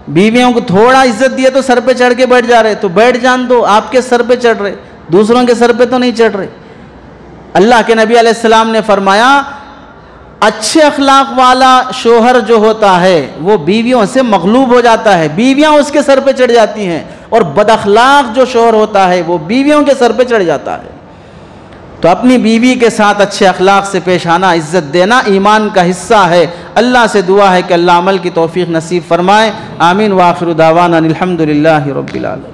بیویوں کو تھوڑا عزت دیے تو سر پہ چڑھ کے بیٹھ جا رہے, تو بیٹھ جان دو, آپ کے سر پہ چڑھ رہے, دوسروں کے سر پہ تو نہیں چڑھ رہے. اللہ کے نبی علیہ السلام نے فرمایا اچھے اخلاق والا شوہر جو ہوتا ہے وہ بیویوں سے مغلوب ہو جاتا ہے, بیویاں اس کے سر پہ چڑھ جاتی ہیں, اور بد اخلاق جو شوہر ہوتا ہے وہ بیویوں کے سر پہ چڑھ جاتا ہے. تو اپنی بیوی کے ساتھ اچھے اخلاق سے پیش آنا, عزت دینا ایمان کا حصہ ہے. اللہ سے دعا ہے کہ اللہ عمل کی توفیق نصیب فرمائے. آمین. وآخر دعوانا الحمدللہ رب العالمین.